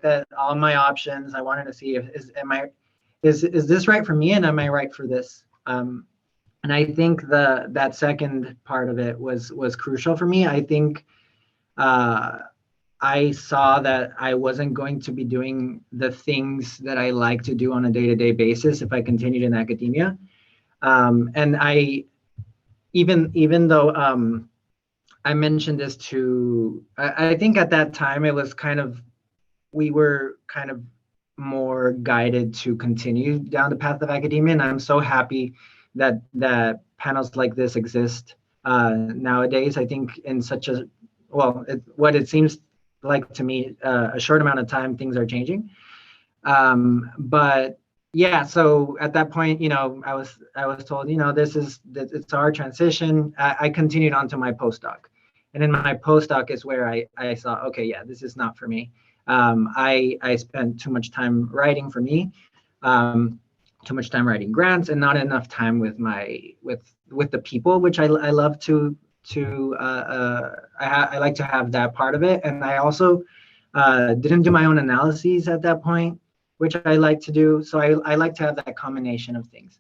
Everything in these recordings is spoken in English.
looked at all my options. I wanted to see if is this right for me, and am I right for this? And I think that second part of it was crucial for me. I think I saw that I wasn't going to be doing the things that I like to do on a day-to-day basis if I continued in academia. And even though I mentioned this I think at that time it was we were kind of more guided to continue down the path of academia, and I'm so happy that panels like this exist nowadays. I think in such a what it seems like to me, a short amount of time, things are changing. But yeah, so at that point, I was told, it's our transition. I continued on to my postdoc, and in my postdoc is where I saw, okay, yeah, this is not for me. I spent too much time writing for me, too much time writing grants, and not enough time with the people, which I love to I like to have that part of it. And I also didn't do my own analyses at that point, which I like to do. So I like to have that combination of things.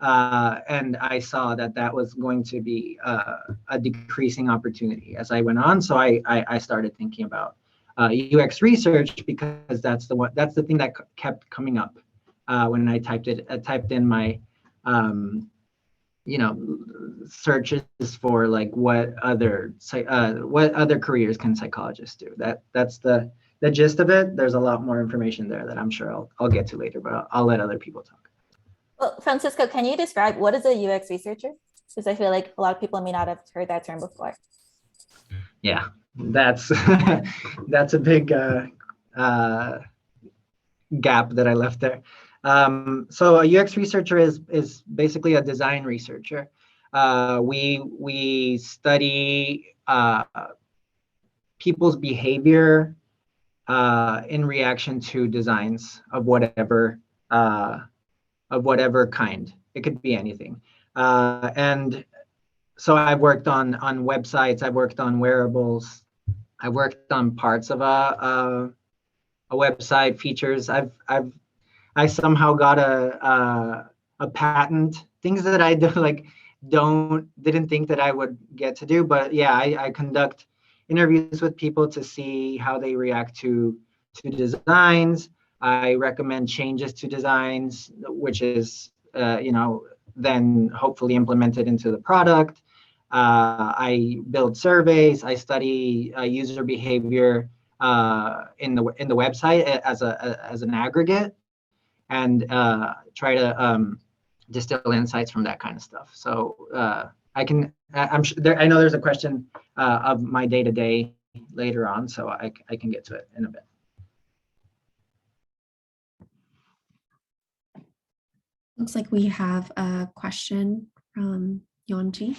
And I saw that was going to be a decreasing opportunity as I went on. So I started thinking about UX research, because that's the thing that kept coming up when I typed in my searches for like what other careers can psychologists do. That's the gist of it. There's a lot more information there that I'm sure I'll get to later, but I'll let other people talk. Well, Francisco, can you describe what is a UX researcher? Because I feel like a lot of people may not have heard that term before. Yeah, that's that's a big gap that I left there. So a UX researcher is basically a design researcher. We study people's behavior in reaction to designs of whatever kind. It could be anything. And so I've worked on websites. I've worked on wearables. I've worked on parts of a website, features. I somehow got a patent, things that I didn't think that I would get to do. But yeah, I conduct interviews with people to see how they react to designs. I recommend changes to designs, which is then hopefully implemented into the product. I build surveys. I study user behavior in the website as an aggregate, and try to distill insights from that kind of stuff. So I'm sure I know there's a question of my day-to-day later on, so I can get to it in a bit. Looks like we have a question from Yonji.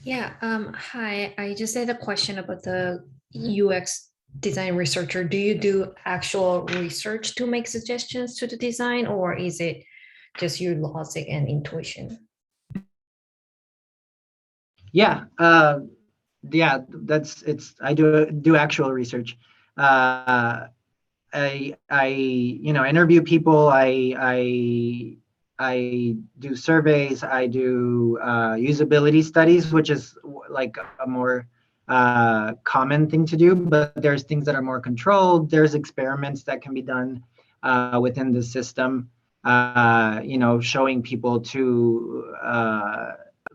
Yeah, hi, I just had a question about the UX design researcher. Do you do actual research to make suggestions to the design, or is it just your logic and intuition? Yeah, I do actual research. I interview people. I do surveys. I do usability studies, which is like a more common thing to do, but there's things that are more controlled. There's experiments that can be done within the system, showing people two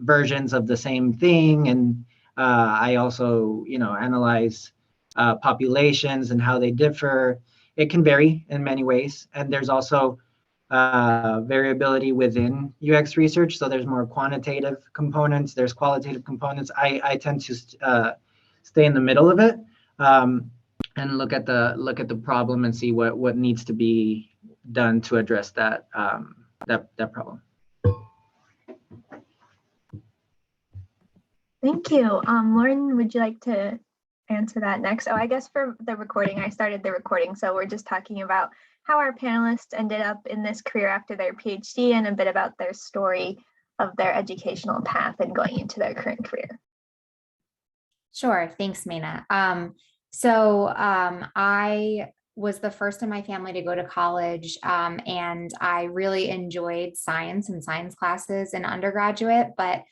versions of the same thing. And I also, analyze populations and how they differ. It can vary in many ways. And there's also variability within UX research. So there's more quantitative components, there's qualitative components. I tend to stay in the middle of it and look at the problem and see what needs to be done to address that problem. Thank you. Lauren, would you like to answer that next? Oh, I guess for the recording, I started the recording, so we're just talking about how our panelists ended up in this career after their PhD and a bit about their story of their educational path and going into their current career. Sure, thanks, Mena. I was the first in my family to go to college, and I really enjoyed science and science classes in undergraduate, but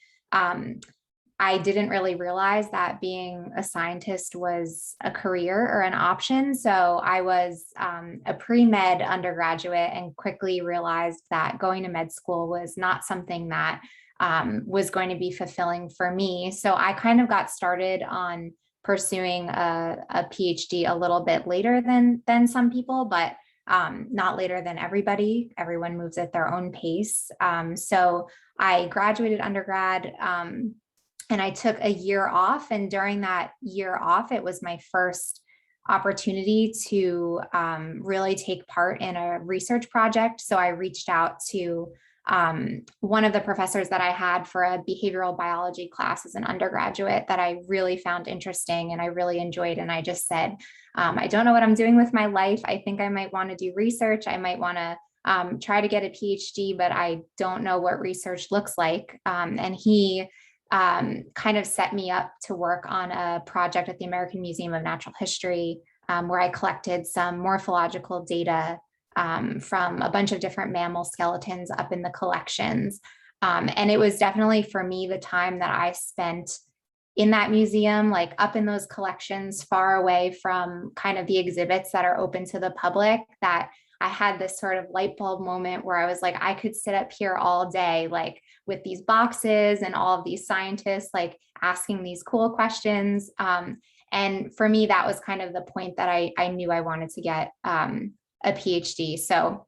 I didn't really realize that being a scientist was a career or an option. So I was a pre-med undergraduate and quickly realized that going to med school was not something that was going to be fulfilling for me. So I kind of got started on pursuing a PhD a little bit later than some people, but not later than everybody. Everyone moves at their own pace. So I graduated undergrad, and I took a year off. And during that year off, it was my first opportunity to really take part in a research project. So I reached out to one of the professors that I had for a behavioral biology class as an undergraduate that I really found interesting and I really enjoyed. And I just said, I don't know what I'm doing with my life. I think I might want to do research. I might want to try to get a PhD, but I don't know what research looks like. And he kind of set me up to work on a project at the American Museum of Natural History, where I collected some morphological data from a bunch of different mammal skeletons up in the collections. And it was definitely for me the time that I spent in that museum, like up in those collections, far away from kind of the exhibits that are open to the public, that I had this sort of light bulb moment where I was like, I could sit up here all day, like with these boxes and all of these scientists, like asking these cool questions. And for me, that was kind of the point that I knew I wanted to get a PhD. So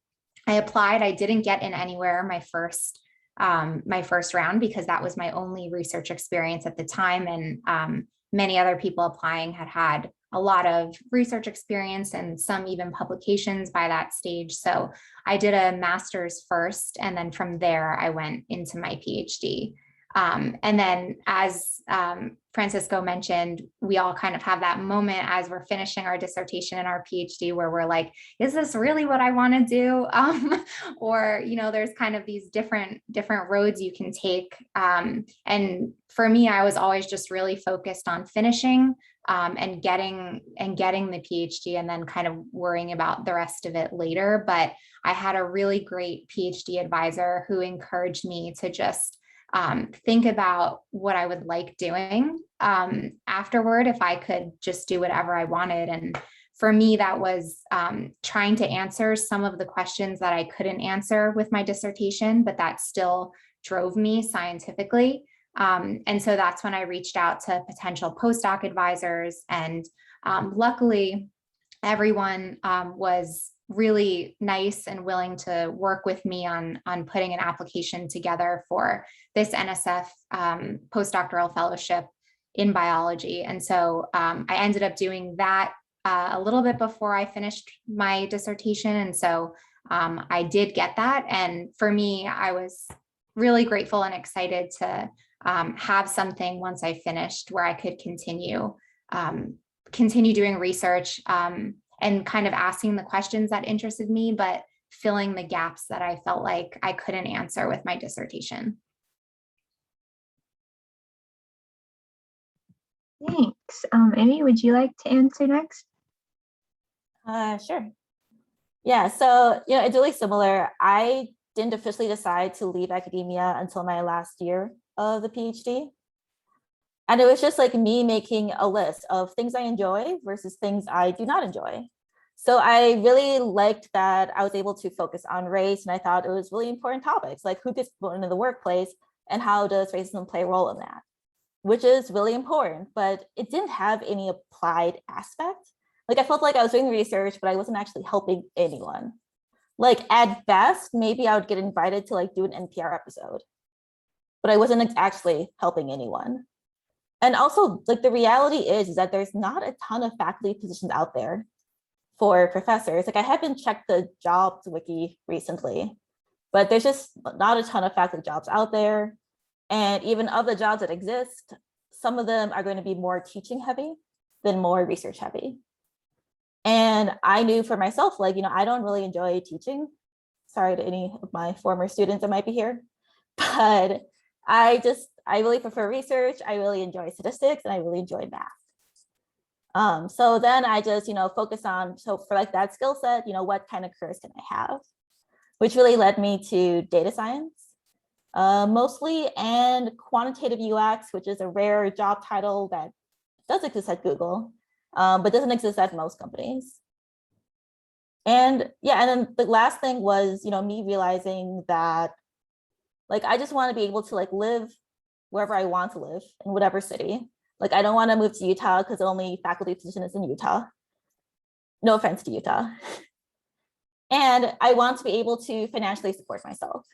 I applied. I didn't get in anywhere my first round because that was my only research experience at the time. And many other people applying had a lot of research experience and some even publications by that stage. So I did a master's first, and then from there I went into my PhD. And then as Francisco mentioned, we all kind of have that moment as we're finishing our dissertation and our PhD where we're like, is this really what I want to do? Or, you know, there's kind of these different roads you can take. And for me, I was always just really focused on finishing and getting the PhD and then kind of worrying about the rest of it later. But I had a really great PhD advisor who encouraged me to just think about what I would like doing afterward if I could just do whatever I wanted. And for me, that was trying to answer some of the questions that I couldn't answer with my dissertation, but that still drove me scientifically. And so that's when I reached out to potential postdoc advisors. And luckily, everyone was really nice and willing to work with me on putting an application together for this NSF postdoctoral fellowship in biology. And so I ended up doing that a little bit before I finished my dissertation. And so I did get that. And for me, I was really grateful and excited to have something once I finished where I could continue doing research and kind of asking the questions that interested me, but filling the gaps that I felt like I couldn't answer with my dissertation. Thanks. Amy, would you like to answer next? Sure. Yeah, so it's really similar. I didn't officially decide to leave academia until my last year of the PhD. And it was just like me making a list of things I enjoy versus things I do not enjoy. So I really liked that I was able to focus on race, and I thought it was really important topics, like who gets promoted in the workplace and how does racism play a role in that, which is really important, but it didn't have any applied aspect. Like I felt like I was doing research, but I wasn't actually helping anyone. Like at best, maybe I would get invited to like do an NPR episode, but I wasn't actually helping anyone. And also like the reality is that there's not a ton of faculty positions out there for professors. Like I haven't checked the jobs wiki recently, but there's just not a ton of faculty jobs out there. And even of the jobs that exist, some of them are going to be more teaching heavy than more research heavy. And I knew for myself, like, I don't really enjoy teaching. Sorry to any of my former students that might be here, but I really prefer research. I really enjoy statistics and I really enjoy math. So then I just, focus on, so for like that skill set, what kind of careers can I have? Which really led me to data science, mostly, and quantitative UX, which is a rare job title that does exist at Google, but doesn't exist at most companies. And yeah, and then the last thing was, me realizing that like, I just want to be able to like live wherever I want to live in whatever city. Like, I don't want to move to Utah because the only faculty position is in Utah. No offense to Utah. And I want to be able to financially support myself.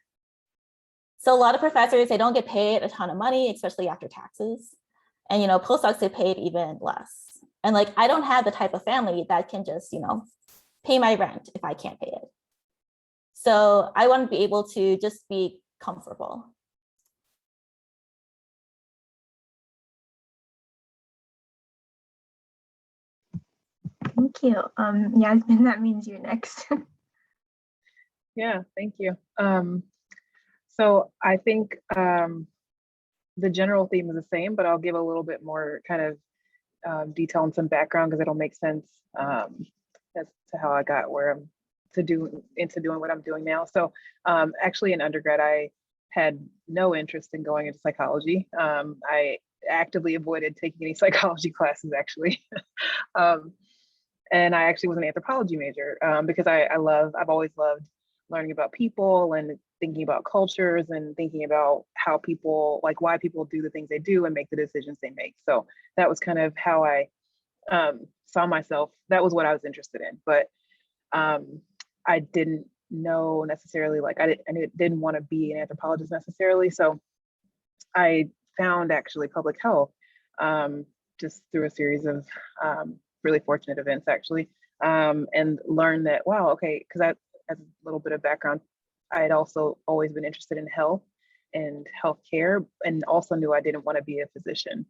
So a lot of professors, they don't get paid a ton of money, especially after taxes. And, postdocs get paid even less. And like, I don't have the type of family that can just, pay my rent if I can't pay it. So I want to be able to just be comfortable. Thank you. Yasmin, that means you're next. Yeah, thank you. So I think the general theme is the same, but I'll give a little bit more kind of detail and some background because it'll make sense as to how I got where I'm into doing what I'm doing now. So actually in undergrad, I had no interest in going into psychology. I actively avoided taking any psychology classes actually. And I actually was an anthropology major because I've always loved learning about people and thinking about cultures and thinking about how people, like why people do the things they do and make the decisions they make. So that was kind of how I saw myself. That was what I was interested in. But I didn't know necessarily, like I didn't want to be an anthropologist necessarily. So I found actually public health just through a series of really fortunate events actually, and learned that, wow, okay, because I, as a little bit of background, I had also always been interested in health and healthcare, and also knew I didn't want to be a physician.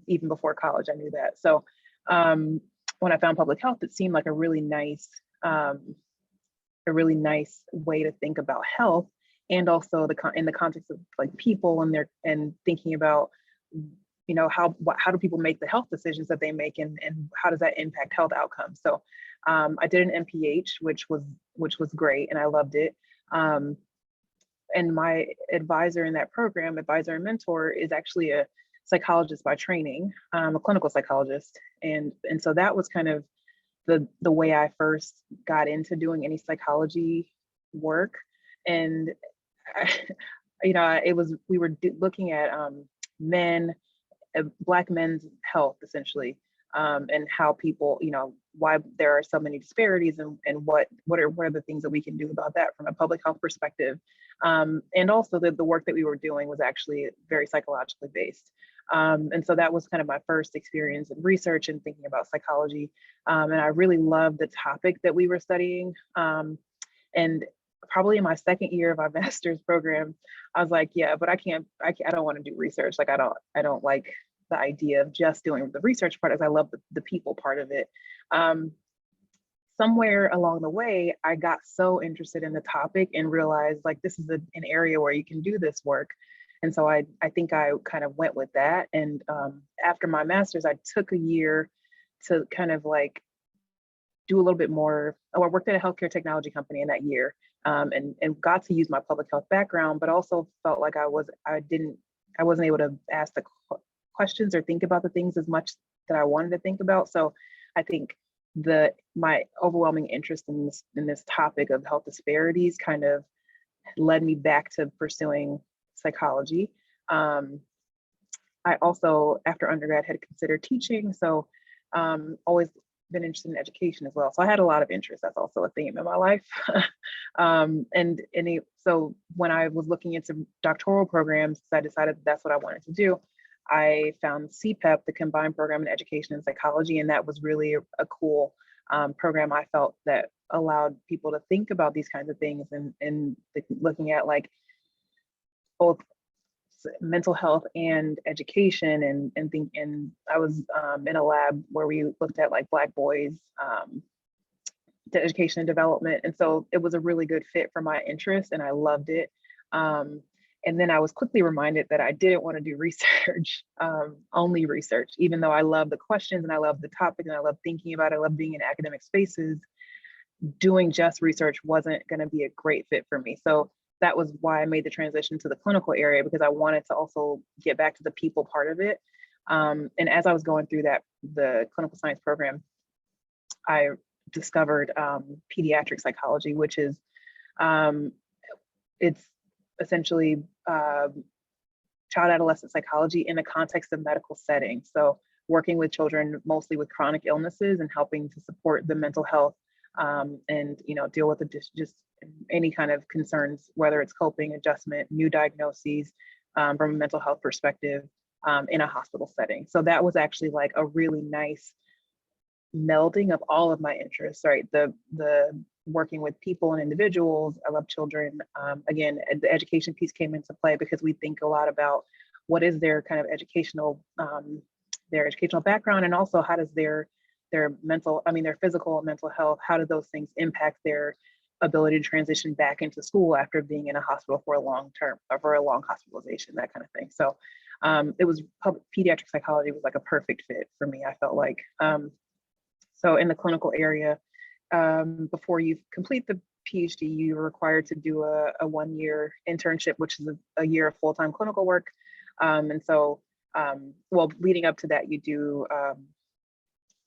Even before college, I knew that. So when I found public health, it seemed like a really nice way to think about health, and also in the context of like people and thinking about, how do people make the health decisions that they make, and how does that impact health outcomes? So I did an MPH, which was great, and I loved it. And my advisor in that program, advisor and mentor, is actually a psychologist by training, a clinical psychologist, and so that was kind of the way I first got into doing any psychology work. And we were looking at Black men's health essentially, and how people, why there are so many disparities, and what are the things that we can do about that from a public health perspective. And also the work that we were doing was actually very psychologically based. And so that was kind of my first experience in research and thinking about psychology. And I really loved the topic that we were studying. And probably in my second year of our master's program, I was like, yeah, but I don't want to do research. Like, I don't like the idea of just doing the research part, as I love the people part of it. Somewhere along the way, I got so interested in the topic and realized like, this is an area where you can do this work. And so I think I kind of went with that. And after my master's, I took a year to kind of like do a little bit more. I worked at a healthcare technology company in that year, and got to use my public health background, but also felt like I wasn't able to ask the questions or think about the things as much that I wanted to think about. So I think my overwhelming interest in this topic of health disparities kind of led me back to pursuing psychology. I also, after undergrad, had considered teaching, so always been interested in education as well. So I had a lot of interest. That's also a theme in my life. So when I was looking into doctoral programs, I decided that's what I wanted to do. I found CPEP, the Combined Program in Education and Psychology, and that was really a cool program. I felt that allowed people to think about these kinds of things, and looking at like both mental health and education, and I was in a lab where we looked at like Black boys, to education and development, and so it was a really good fit for my interest, and I loved it. And then I was quickly reminded that I didn't want to do research, only research, even though I love the questions and I love the topic and I love thinking about it, I love being in academic spaces. Doing just research wasn't going to be a great fit for me. So that was why I made the transition to the clinical area, because I wanted to also get back to the people part of it. And as I was going through the clinical science program, I discovered pediatric psychology, which is, it's essentially child adolescent psychology in the context of medical settings. So working with children mostly with chronic illnesses and helping to support the mental health and deal with just any kind of concerns, whether it's coping, adjustment, new diagnoses from a mental health perspective in a hospital setting. So that was actually like a really nice melding of all of my interests, right? The working with people and individuals. I love children. Again, the education piece came into play because we think a lot about what is their kind of educational background, and also how does their physical and mental health, how do those things impact their ability to transition back into school after being in a hospital for a long hospitalization, that kind of thing. So it was pediatric psychology was like a perfect fit for me, I felt like. So in the clinical area, before you complete the PhD, you're required to do a 1-year internship, which is a year of full-time clinical work. And so, leading up to that, you do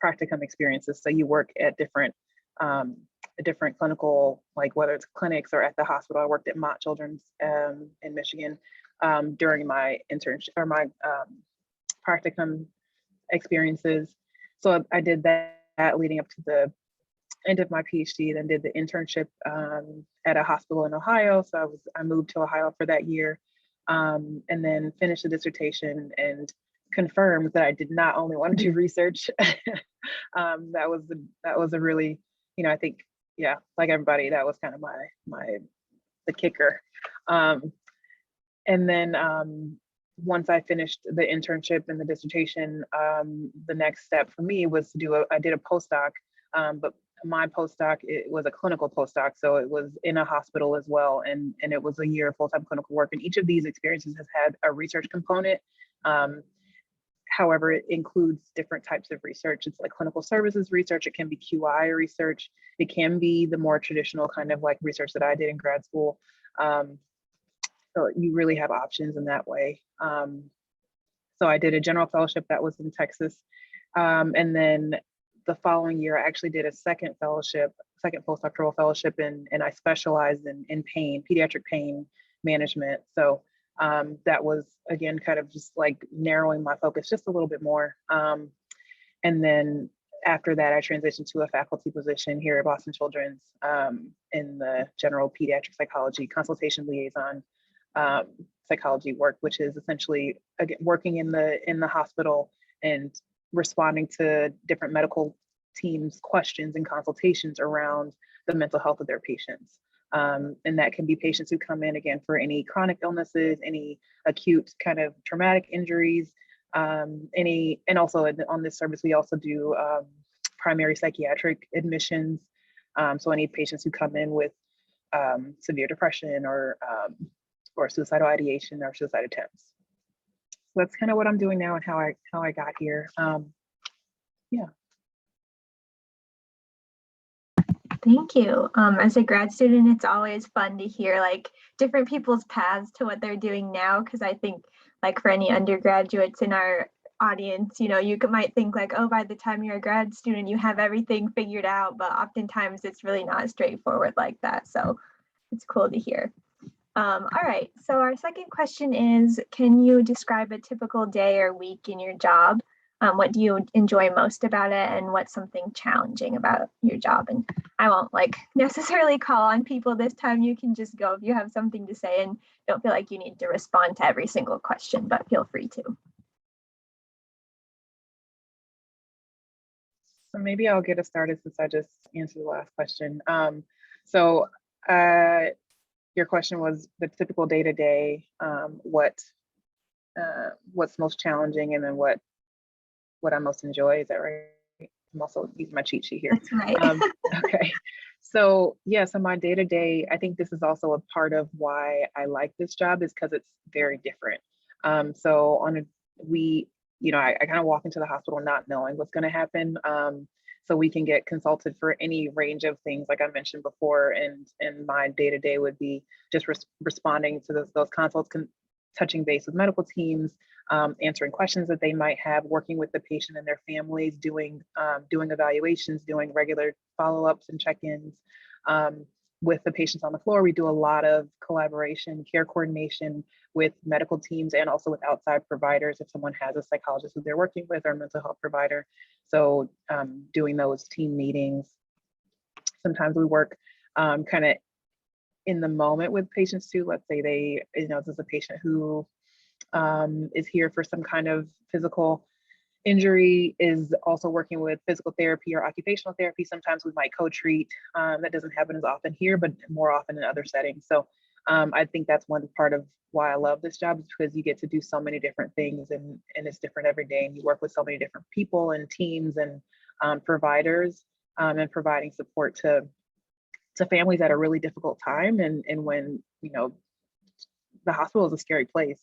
practicum experiences. So you work at different clinical, like whether it's clinics or at the hospital. I worked at Mott Children's in Michigan during my internship or my practicum experiences. So I did that leading up to the end of my PhD, then did the internship at a hospital in Ohio. So I moved to Ohio for that year, and then finished the dissertation and confirmed that I did not only want to do research. That was a really, I think, yeah, like everybody, that was kind of the kicker. And then once I finished the internship and the dissertation, the next step for me was I did a postdoc, but my postdoc, it was a clinical postdoc. So it was in a hospital as well. And it was a year of full-time clinical work. And each of these experiences has had a research component. However, it includes different types of research. It's like clinical services research. It can be QI research. It can be the more traditional kind of like research that I did in grad school. So you really have options in that way. So I did a general fellowship that was in Texas. And then the following year, I actually did a second postdoctoral fellowship, and I specialized in pain, pediatric pain management. So that was, again, kind of just like narrowing my focus just a little bit more. And then after that, I transitioned to a faculty position here at Boston Children's in the general pediatric psychology consultation liaison psychology work, which is essentially, again, working in the hospital and responding to different medical teams' questions and consultations around the mental health of their patients. And that can be patients who come in, again, for any chronic illnesses, any acute kind of traumatic injuries, and also on this service, we also do primary psychiatric admissions. So any patients who come in with severe depression or suicidal ideation or suicide attempts. So that's kind of what I'm doing now and how I got here. Yeah. Thank you. As a grad student, it's always fun to hear like different people's paths to what they're doing now, because I think like for any undergraduates in our audience, you might think like, oh, by the time you're a grad student, you have everything figured out, but oftentimes it's really not straightforward like that. So it's cool to hear. All right, so our second question is, can you describe a typical day or week in your job? What do you enjoy most about it, and what's something challenging about your job? And I won't like necessarily call on people this time. You can just go if you have something to say, and don't feel like you need to respond to every single question, but feel free to. So maybe I'll get us started since I just answered the last question. Your question was the typical day-to-day, what's most challenging, and then what I most enjoy. Is that right? I'm also using my cheat sheet here. That's right. Okay. So yeah, so my day to day, I think this is also a part of why I like this job is because it's very different. So I kind of walk into the hospital not knowing what's going to happen. So we can get consulted for any range of things, like I mentioned before, and my day to day would be just responding to those consults, touching base with medical teams, answering questions that they might have, working with the patient and their families, doing evaluations, doing regular follow-ups and check-ins. With the patients on the floor, we do a lot of collaboration, care coordination with medical teams and also with outside providers if someone has a psychologist who they're working with or a mental health provider. So doing those team meetings. Sometimes we work kind of in the moment with patients too. Let's say this is a patient who is here for some kind of physical injury, is also working with physical therapy or occupational therapy. Sometimes we might co-treat. That doesn't happen as often here, but more often in other settings. So I think that's one part of why I love this job, is because you get to do so many different things and it's different every day. And you work with so many different people and teams and providers and providing support to families at a really difficult time. And when, the hospital is a scary place.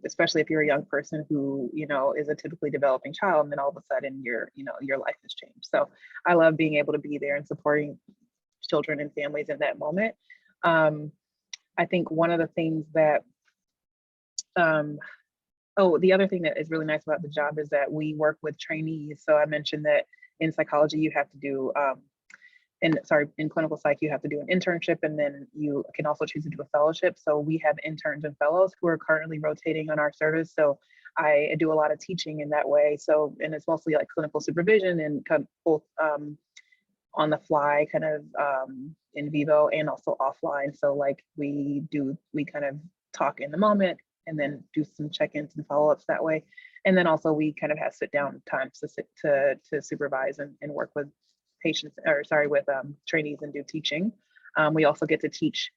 Especially if you're a young person who, is a typically developing child, and then all of a sudden your life has changed. So I love being able to be there and supporting children and families in that moment. I think one of the things that, the other thing that is really nice about the job is that we work with trainees. So I mentioned that in psychology, you have to do, in clinical psych, you have to do an internship, and then you can also choose to do a fellowship. So we have interns and fellows who are currently rotating on our service. So I do a lot of teaching in that way. So, and it's mostly like clinical supervision and kind of both on the fly, kind of in vivo and also offline. So like we kind of talk in the moment and then do some check-ins and follow-ups that way. And then also we kind of have sit down times to supervise and work with trainees and do teaching. We also get to teach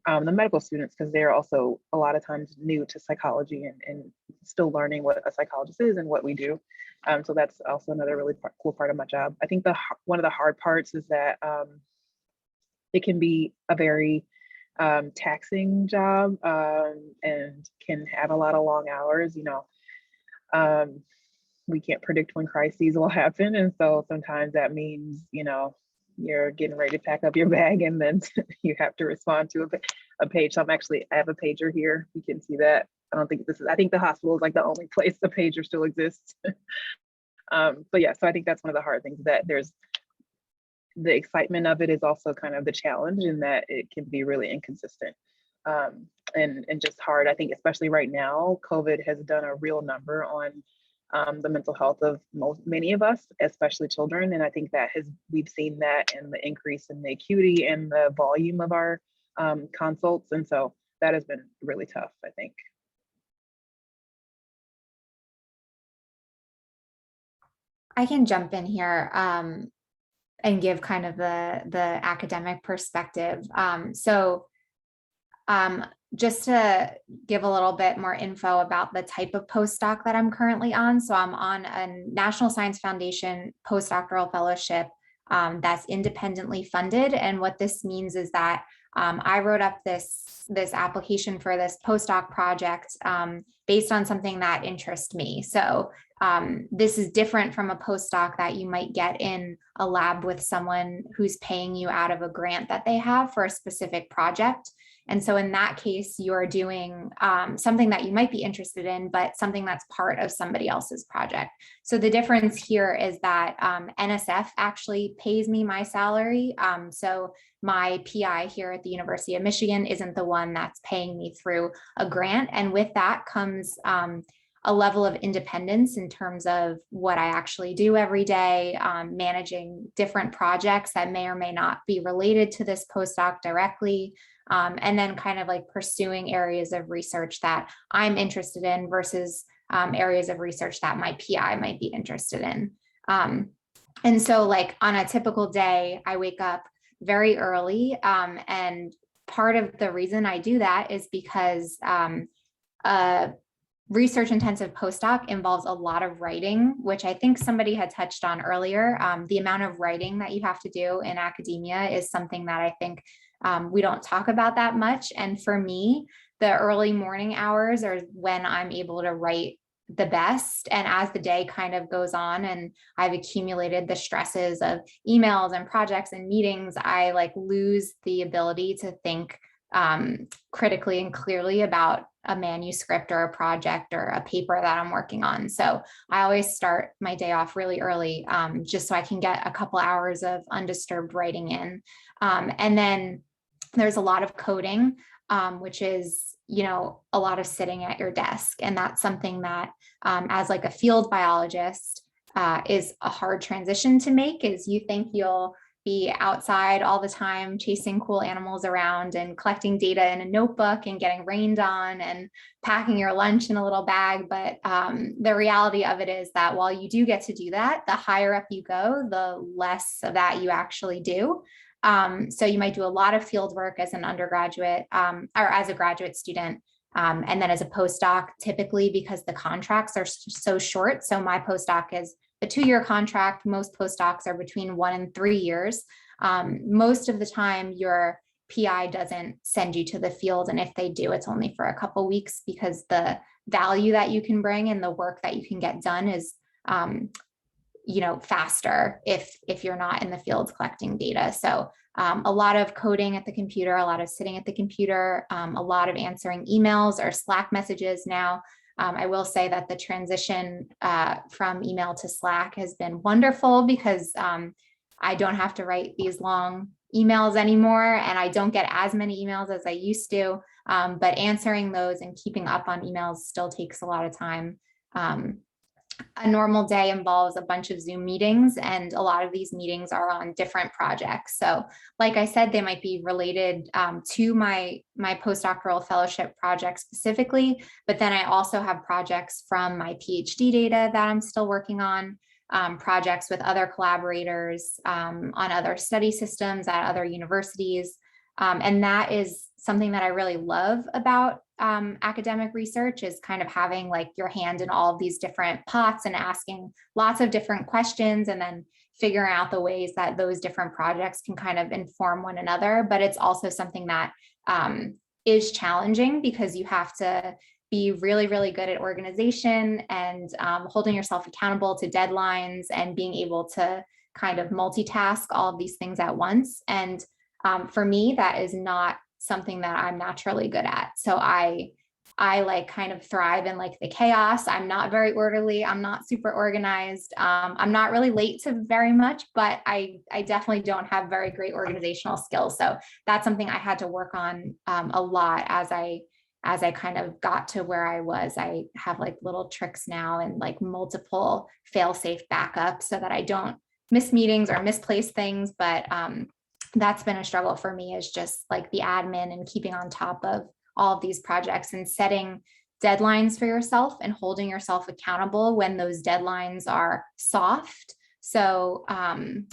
the medical students because they're also a lot of times new to psychology and still learning what a psychologist is and what we do. So that's also another really cool part of my job. I think one of the hard parts is that it can be a very taxing job and can have a lot of long hours. We can't predict when crises will happen. And so sometimes that means, you're getting ready to pack up your bag and then you have to respond to a page. So I have a pager here. You can see that. I think the hospital is like the only place the pager still exists. But yeah, so I think that's one of the hard things, that there's the excitement of it is also kind of the challenge in that it can be really inconsistent and just hard. I think especially right now, COVID has done a real number on the mental health of many of us, especially children. And I think we've seen that in the increase in the acuity and the volume of our consults. And so that has been really tough, I think. I can jump in here and give kind of the academic perspective. Just to give a little bit more info about the type of postdoc that I'm currently on. So I'm on a National Science Foundation postdoctoral fellowship that's independently funded. And what this means is that I wrote up this application for this postdoc project based on something that interests me. So this is different from a postdoc that you might get in a lab with someone who's paying you out of a grant that they have for a specific project. And so in that case, you're doing something that you might be interested in, but something that's part of somebody else's project. So the difference here is that NSF actually pays me my salary. So my PI here at the University of Michigan isn't the one that's paying me through a grant. And with that comes a level of independence in terms of what I actually do every day, managing different projects that may or may not be related to this postdoc directly. And then kind of like pursuing areas of research that I'm interested in versus areas of research that my PI might be interested in. And so like on a typical day, I wake up very early. And part of the reason I do that is because research intensive postdoc involves a lot of writing, which I think somebody had touched on earlier. The amount of writing that you have to do in academia is something that I think we don't talk about that much. And for me, the early morning hours are when I'm able to write the best. And as the day kind of goes on and I've accumulated the stresses of emails and projects and meetings, I like lose the ability to think critically and clearly about a manuscript or a project or a paper that I'm working on. So I always start my day off really early, just so I can get a couple hours of undisturbed writing in. And then there's a lot of coding, which is, you know, a lot of sitting at your desk. And that's something that as like a field biologist is a hard transition to make, is you think you'll be outside all the time, chasing cool animals around and collecting data in a notebook and getting rained on and packing your lunch in a little bag. But the reality of it is that while you do get to do that, the higher up you go, the less of that you actually do. So you might do a lot of field work as an undergraduate or as a graduate student. And then as a postdoc, typically because the contracts are so short. So my postdoc is a 2-year contract. Most postdocs are between 1 and 3 years. Most of the time, your PI doesn't send you to the field. And if they do, it's only for a couple weeks, because the value that you can bring and the work that you can get done is you know, faster if you're not in the field collecting data. So a lot of coding at the computer, a lot of sitting at the computer, a lot of answering emails or Slack messages now. I will say that the transition from email to Slack has been wonderful, because I don't have to write these long emails anymore, and I don't get as many emails as I used to, but answering those and keeping up on emails still takes a lot of time. A normal day involves a bunch of Zoom meetings, and a lot of these meetings are on different projects. So like I said, they might be related to my postdoctoral fellowship project specifically, but then I also have projects from my PhD data that I'm still working on, projects with other collaborators on other study systems at other universities. And that is something that I really love about academic research, is kind of having like your hand in all of these different pots and asking lots of different questions, and then figuring out the ways that those different projects can kind of inform one another. But it's also something that is challenging, because you have to be really, really good at organization and holding yourself accountable to deadlines and being able to kind of multitask all of these things at once. And for me, that is not something that I'm naturally good at. So I like kind of thrive in like the chaos. I'm not very orderly. I'm not super organized. I'm not really late to very much, but I definitely don't have very great organizational skills. So that's something I had to work on a lot as I kind of got to where I was. I have like little tricks now and like multiple fail-safe backups so that I don't miss meetings or misplace things. But that's been a struggle for me, is just like the admin and keeping on top of all of these projects and setting deadlines for yourself and holding yourself accountable when those deadlines are soft. So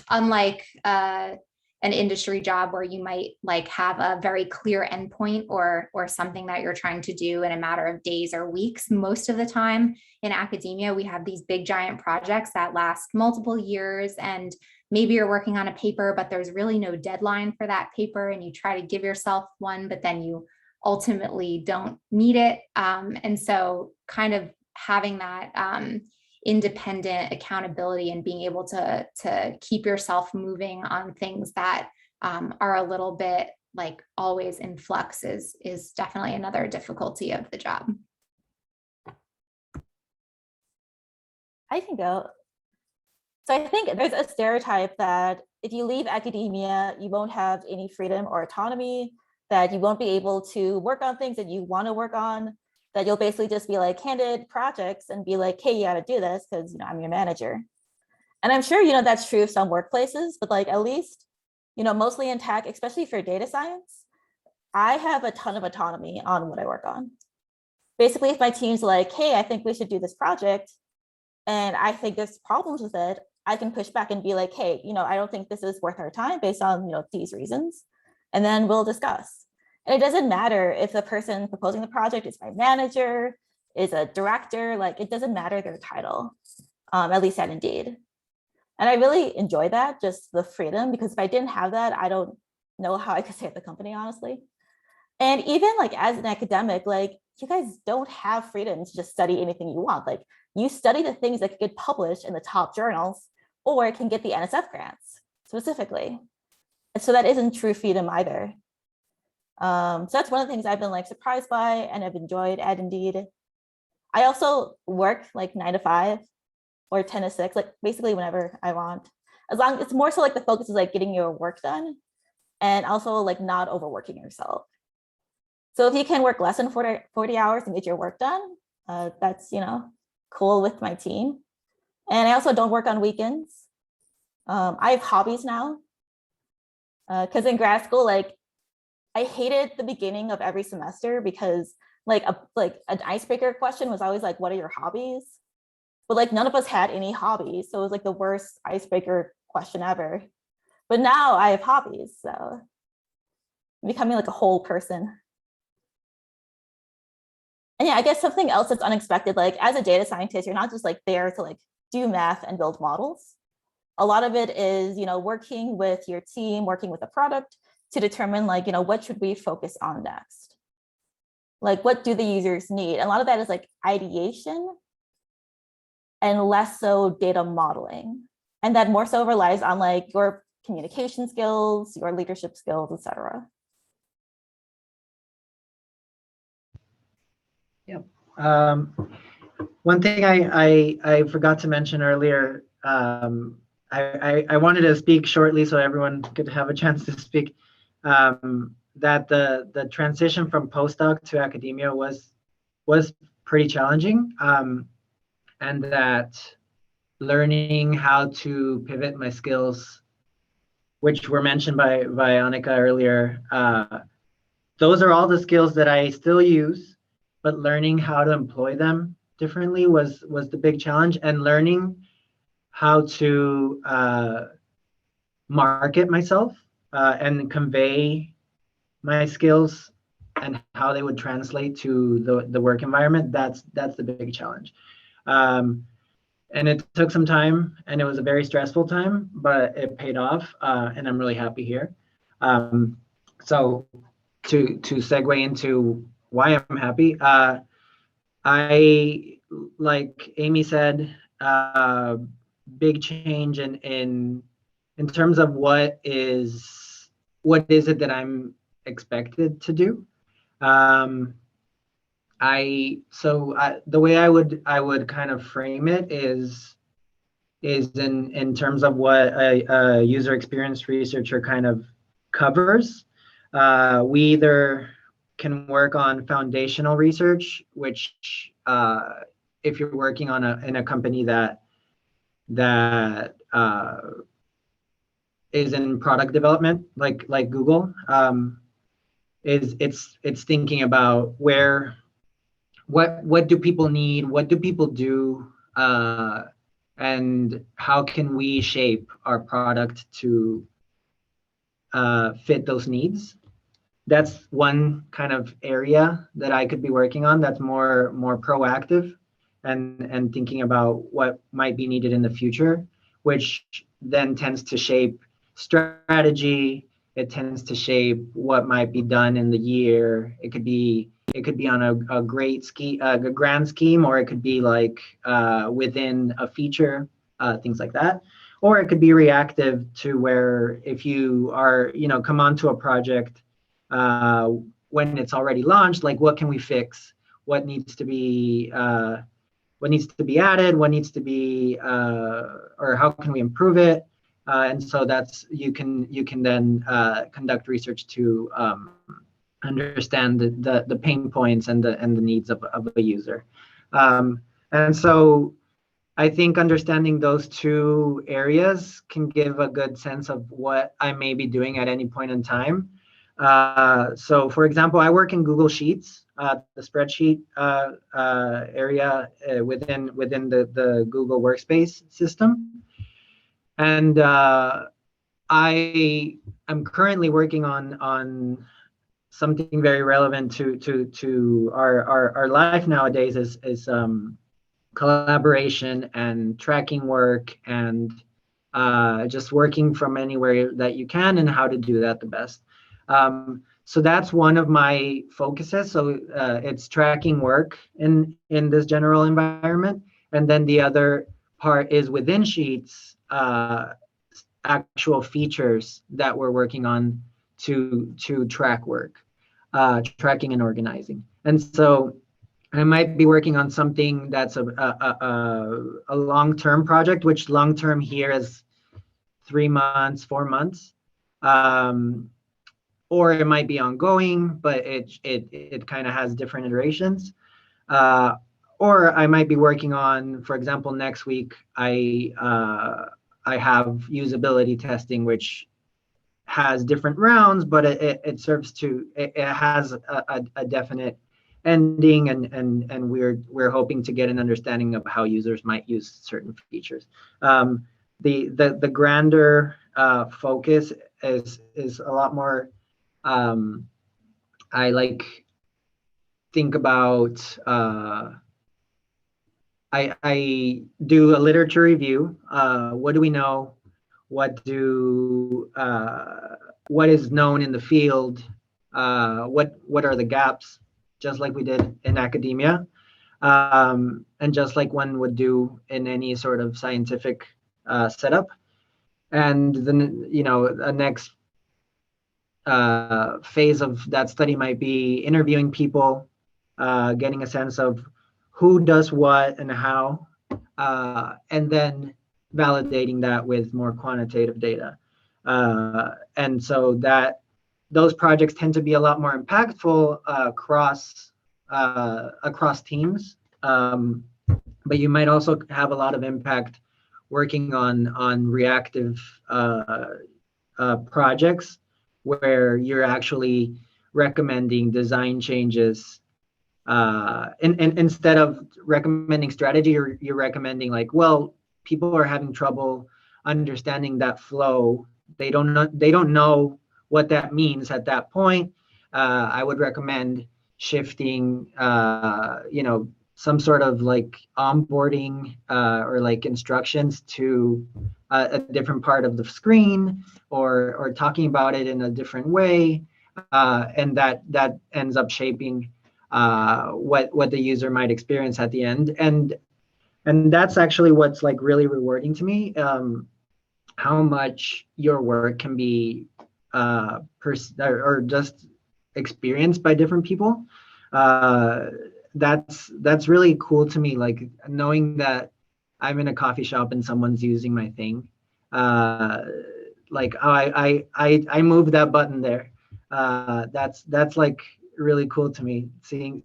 unlike an industry job where you might like have a very clear endpoint or something that you're trying to do in a matter of days or weeks, most of the time in academia, we have these big giant projects that last multiple years, and maybe you're working on a paper, but there's really no deadline for that paper, and you try to give yourself one, but then you ultimately don't meet it. And so kind of having that independent accountability and being able to keep yourself moving on things that are a little bit like always in flux is definitely another difficulty of the job. I can go. So I think there's a stereotype that if you leave academia, you won't have any freedom or autonomy, that you won't be able to work on things that you want to work on, that you'll basically just be like handed projects and be like, hey, you got to do this because I'm your manager. And I'm sure that's true of some workplaces, but like at least mostly in tech, especially for data science, I have a ton of autonomy on what I work on. Basically, if my team's like, hey, I think we should do this project, and I think there's problems with it, I can push back and be like, hey, I don't think this is worth our time based on these reasons, and then we'll discuss. And it doesn't matter if the person proposing the project is my manager, is a director. Like it doesn't matter their title, at least at Indeed. And I really enjoy that, just the freedom, because if I didn't have that, I don't know how I could stay at the company, honestly. And even like as an academic, like you guys don't have freedom to just study anything you want. Like you study the things that could get published in the top journals or can get the NSF grants specifically. And so that isn't true freedom either. So that's one of the things I've been like surprised by and I've enjoyed at Indeed. I also work like 9 to 5 or 10 to 6, like basically whenever I want. As long it's more so like the focus is like getting your work done and also like not overworking yourself. So if you can work less than 40 hours and get your work done, that's, you know, cool with my team. And I also don't work on weekends. I have hobbies now. Because in grad school, like I hated the beginning of every semester because like an icebreaker question was always like, what are your hobbies? But like none of us had any hobbies. So it was like the worst icebreaker question ever. But now I have hobbies. So I'm becoming like a whole person. And yeah, I guess something else that's unexpected, like as a data scientist, you're not just like there to like do math and build models. A lot of it is, you know, working with your team, working with a product to determine like, you know, what should we focus on next? Like, what do the users need? And a lot of that is like ideation and less so data modeling. And that more so relies on like your communication skills, your leadership skills, et cetera. Yep. One thing I forgot to mention earlier, I wanted to speak shortly so everyone could have a chance to speak, that the transition from postdoc to academia was pretty challenging, and that learning how to pivot my skills, which were mentioned by Annika earlier, those are all the skills that I still use, but learning how to employ them differently was the big challenge, and learning how to market myself and convey my skills and how they would translate to the work environment. That's the big challenge. And it took some time, and it was a very stressful time, but it paid off, and I'm really happy here. So to segue into why I'm happy, I, like Amy said, big change in terms of what is it that I'm expected to do. The way I would kind of frame it is in terms of what a user experience researcher kind of covers. We either can work on foundational research, which if you're working on in a company that is in product development, like Google, it's thinking about what do people need, what do people do, and how can we shape our product to fit those needs. That's one kind of area that I could be working on that's more proactive and thinking about what might be needed in the future, which then tends to shape strategy. It tends to shape what might be done in the year. It could be on a great grand scheme, or it could be like within a feature, things like that. Or it could be reactive to where if you are, come onto a project when it's already launched, like what can we fix? What needs to be added? What needs to be, or how can we improve it? And so that's you can then conduct research to understand the pain points and the needs of a user. And so I think understanding those two areas can give a good sense of what I may be doing at any point in time. So for example, I work in Google Sheets, the spreadsheet area within the Google Workspace system. And I am currently working on something very relevant to our life nowadays is collaboration and tracking work and just working from anywhere that you can and how to do that the best. So that's one of my focuses. So it's tracking work in this general environment. And then the other part is within Sheets, actual features that we're working on to track work, tracking and organizing. And so I might be working on something that's a long-term project, which long-term here is 3 months, 4 months. Or it might be ongoing, but it kind of has different iterations. Or I might be working on, for example, next week, I have usability testing, which has different rounds, but it serves to, it has a definite ending, and we're hoping to get an understanding of how users might use certain features. The grander focus is a lot more, I like think about, I do a literature review. What do we know? What is known in the field? What are the gaps? Just like we did in academia, and just like one would do in any sort of scientific setup. And then, a next phase of that study might be interviewing people, getting a sense of who does what and how, and then validating that with more quantitative data. And so those projects tend to be a lot more impactful across teams. But you might also have a lot of impact working on reactive projects where you're actually recommending design changes. And instead of recommending strategy, you're recommending, like, well, people are having trouble understanding that flow. They don't know what that means at that point. I would recommend shifting, some sort of like onboarding or like instructions to a different part of the screen, or talking about it in a different way, and that ends up shaping what the user might experience at the end. And that's actually what's like really rewarding to me, how much your work can be or just experienced by different people. That's really cool to me, like knowing that I'm in a coffee shop and someone's using my thing. Like, oh, I moved that button there. That's like really cool to me, seeing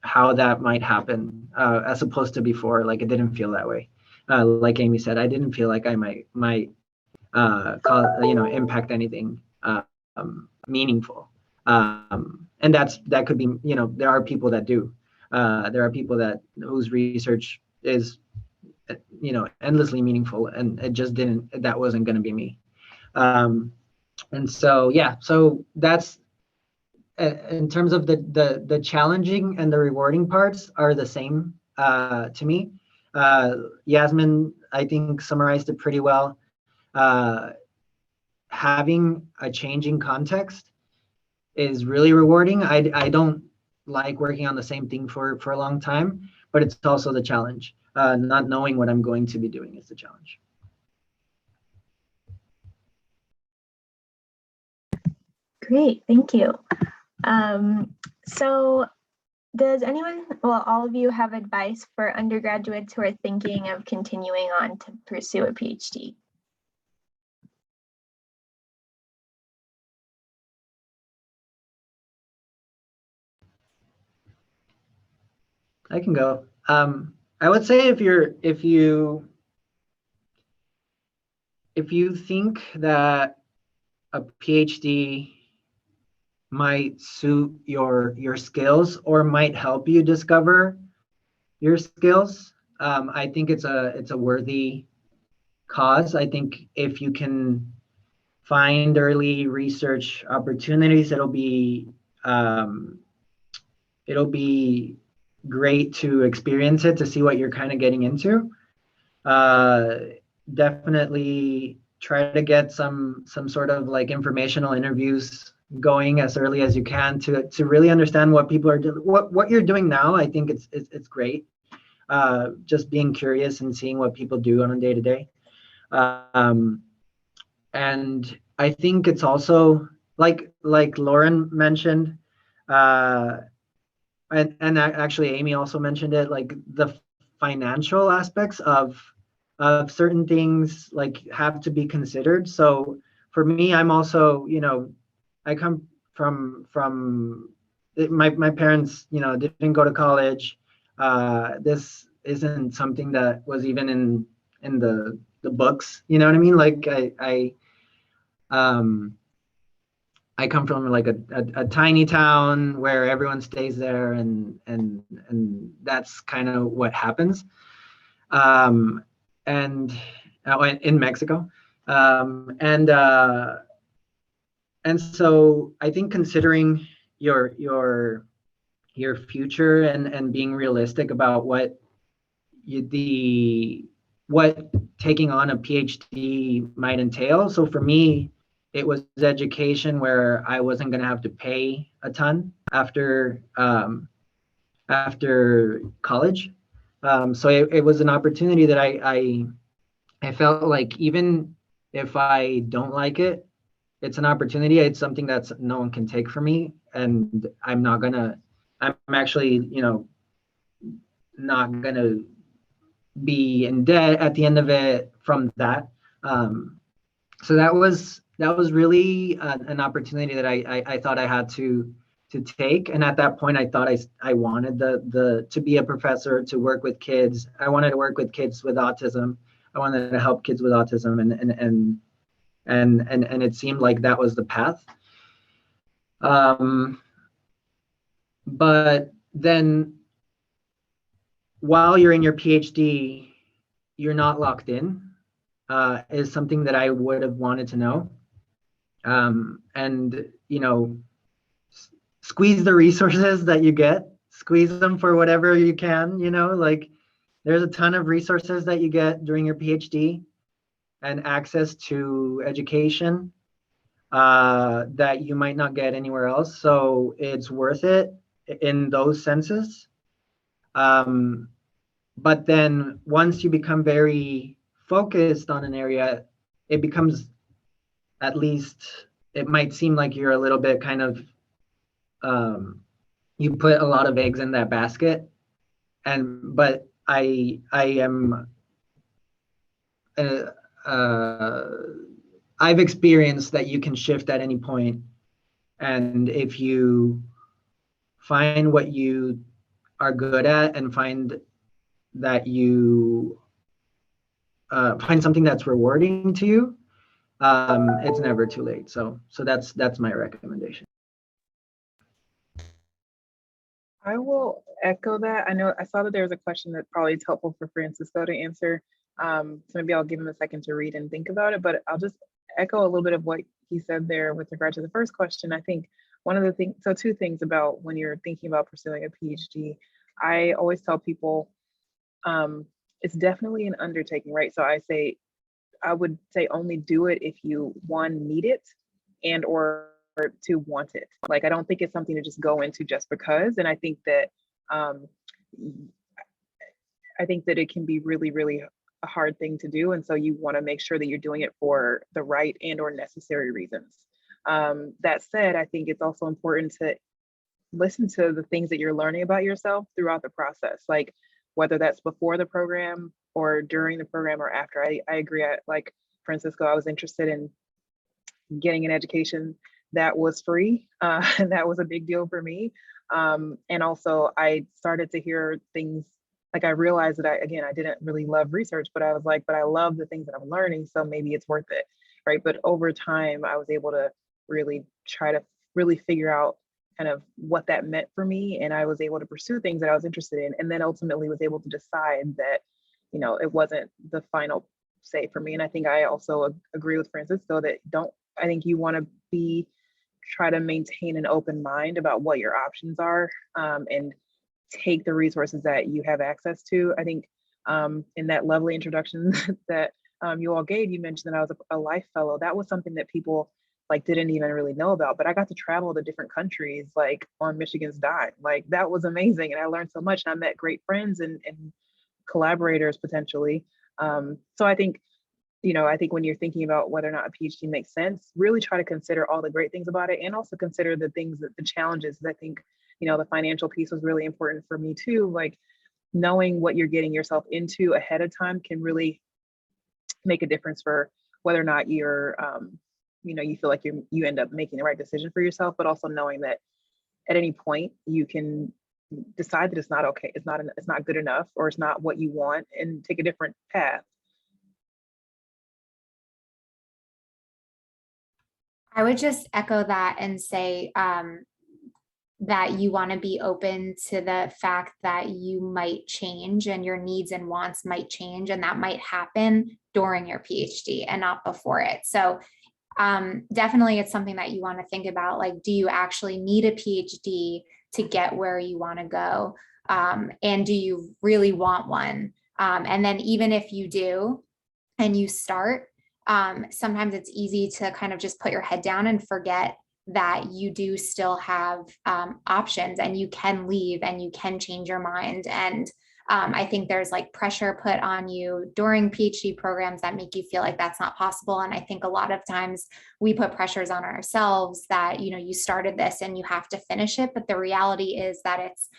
how that might happen, as opposed to before. Like, it didn't feel that way. Like Amy said, I didn't feel like I might impact anything meaningful. And that could be, there are people that do. There are people whose research is, endlessly meaningful, and that wasn't going to be me. And so, yeah, so that's, in terms of the challenging and the rewarding parts are the same to me. Yasmin, I think, summarized it pretty well. Having a changing context is really rewarding. I don't like working on the same thing for a long time, but it's also the challenge. Not knowing what I'm going to be doing is the challenge. Great, thank you. So does all of you have advice for undergraduates who are thinking of continuing on to pursue a PhD? I can go. I would say if you think that a PhD might suit your skills or might help you discover your skills, I think it's a worthy cause. I think if you can find early research opportunities. It'll be great to experience it, to see what you're kind of getting into. Definitely try to get some sort of like informational interviews going as early as you can to really understand what people are doing, what you're doing now. I think it's great. Just being curious and seeing what people do on a day-to-day. And I think it's also like Lauren mentioned, and actually Amy also mentioned it, like the financial aspects of certain things like have to be considered. So for me, I'm also, I come from my parents, didn't go to college. This isn't something that was even in the books, you know what I mean? Like I come from like a tiny town where everyone stays there, and that's kind of what happens. And in Mexico, and so I think considering your future and being realistic about what taking on a PhD might entail. So for me, it was education where I wasn't going to have to pay a ton after college. So it was an opportunity that I felt like even if I don't like it, it's an opportunity. It's something that's no one can take from me, and I'm actually, not gonna be in debt at the end of it from that. So that was really an opportunity that I thought I had to take. And at that point, I thought I wanted to be a professor, to work with kids. I wanted to work with kids with autism. I wanted to help kids with autism, and it seemed like that was the path. But then while you're in your PhD, you're not locked in, is something that I would have wanted to know. And, squeeze the resources that you get, squeeze them for whatever you can, like there's a ton of resources that you get during your PhD and access to education that you might not get anywhere else. So it's worth it in those senses. But then once you become very focused on an area, it becomes, at least it might seem like you're a little bit kind of, you put a lot of eggs in that basket. But I am, I've experienced that you can shift at any point. And if you find what you are good at and find that you find something that's rewarding to you, it's never too late. So that's my recommendation. I will echo that. I saw that there was a question that probably is helpful for Francisco to answer. So maybe I'll give him a second to read and think about it, but I'll just echo a little bit of what he said there with regard to the first question. I think one of the things, so two things about when you're thinking about pursuing a PhD, I always tell people it's definitely an undertaking, right? So I would say only do it if you, one, need it, and or to want it. Like, I don't think it's something to just go into just because. And I think that it can be really, really a hard thing to do. And so you want to make sure that you're doing it for the right and or necessary reasons. That said, I think it's also important to listen to the things that you're learning about yourself throughout the process, like whether that's before the program or during the program or after. I agree. Like Francisco, I was interested in getting an education that was free. And that was a big deal for me. And also I started to hear things, like I realized that I didn't really love research, but I was like, but I love the things that I'm learning, so maybe it's worth it, right? But over time, I was able to really try to really figure out kind of what that meant for me. And I was able to pursue things that I was interested in, and then ultimately was able to decide that, it wasn't the final say for me. And I think I also agree with Francisco that don't I think you want to try to maintain an open mind about what your options are, and take the resources that you have access to. I think in that lovely introduction that you all gave, you mentioned that I was a life fellow. That was something that people like didn't even really know about, but I got to travel to different countries like on Michigan's dime. Like that was amazing. And I learned so much, and I met great friends and collaborators potentially. So I think, I think when you're thinking about whether or not a PhD makes sense, really try to consider all the great things about it, and also consider the challenges. I think, the financial piece was really important for me too. Like knowing what you're getting yourself into ahead of time can really make a difference for whether or not you're, you feel like you end up making the right decision for yourself, but also knowing that at any point you can decide that it's not okay, it's not good enough, or it's not what you want, and take a different path. I would just echo that and say that you want to be open to the fact that you might change and your needs and wants might change, and that might happen during your PhD and not before it. So definitely it's something that you want to think about. Like, do you actually need a PhD to get where you want to go? And do you really want one? And then even if you do and you start, sometimes it's easy to kind of just put your head down and forget that you do still have options, and you can leave and you can change your mind. And I think there's like pressure put on you during PhD programs that make you feel like that's not possible. And I think a lot of times we put pressures on ourselves that, you started this and you have to finish it. But the reality is that it's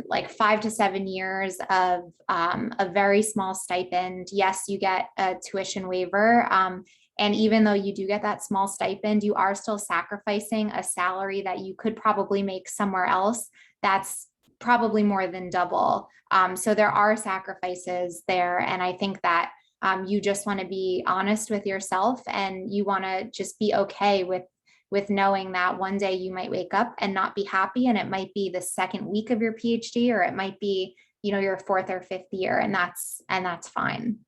like 5 to 7 years of a very small stipend. Yes, you get a tuition waiver. And even though you do get that small stipend, you are still sacrificing a salary that you could probably make somewhere else. That's probably more than double. So there are sacrifices there. And I think that you just want to be honest with yourself, and you want to just be okay with knowing that one day you might wake up and not be happy. And it might be the second week of your PhD, or it might be, your 4th or 5th year, and that's fine.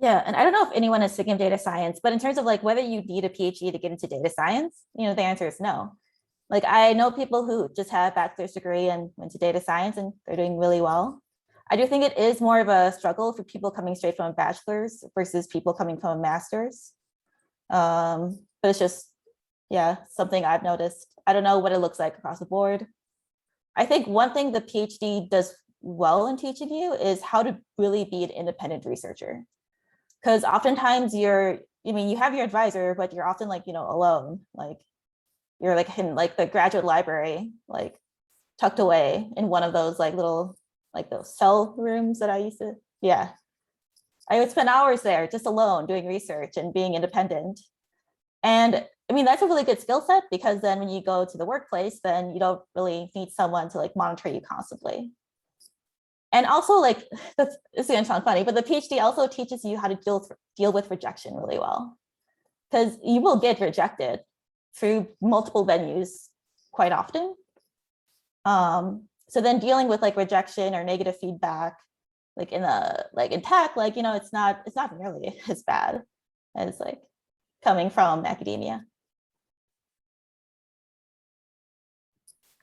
Yeah, and I don't know if anyone is thinking of data science, but in terms of like whether you need a PhD to get into data science, the answer is no. Like I know people who just have a bachelor's degree and went to data science and they're doing really well. I do think it is more of a struggle for people coming straight from a bachelor's versus people coming from a master's. But it's just, something I've noticed. I don't know what it looks like across the board. I think one thing the PhD does well in teaching you is how to really be an independent researcher. Because oftentimes you have your advisor, but you're often like, alone. Like you're like in like the graduate library, like tucked away in one of those like little, like those cell rooms that I used to, I would spend hours there just alone doing research and being independent. And that's a really good skill set, because then when you go to the workplace, then you don't really need someone to like monitor you constantly. And also, like, it's gonna sound funny, but the PhD also teaches you how to deal with rejection really well, because you will get rejected through multiple venues quite often. So then dealing with like rejection or negative feedback, like in tech, it's not nearly as bad as like coming from academia.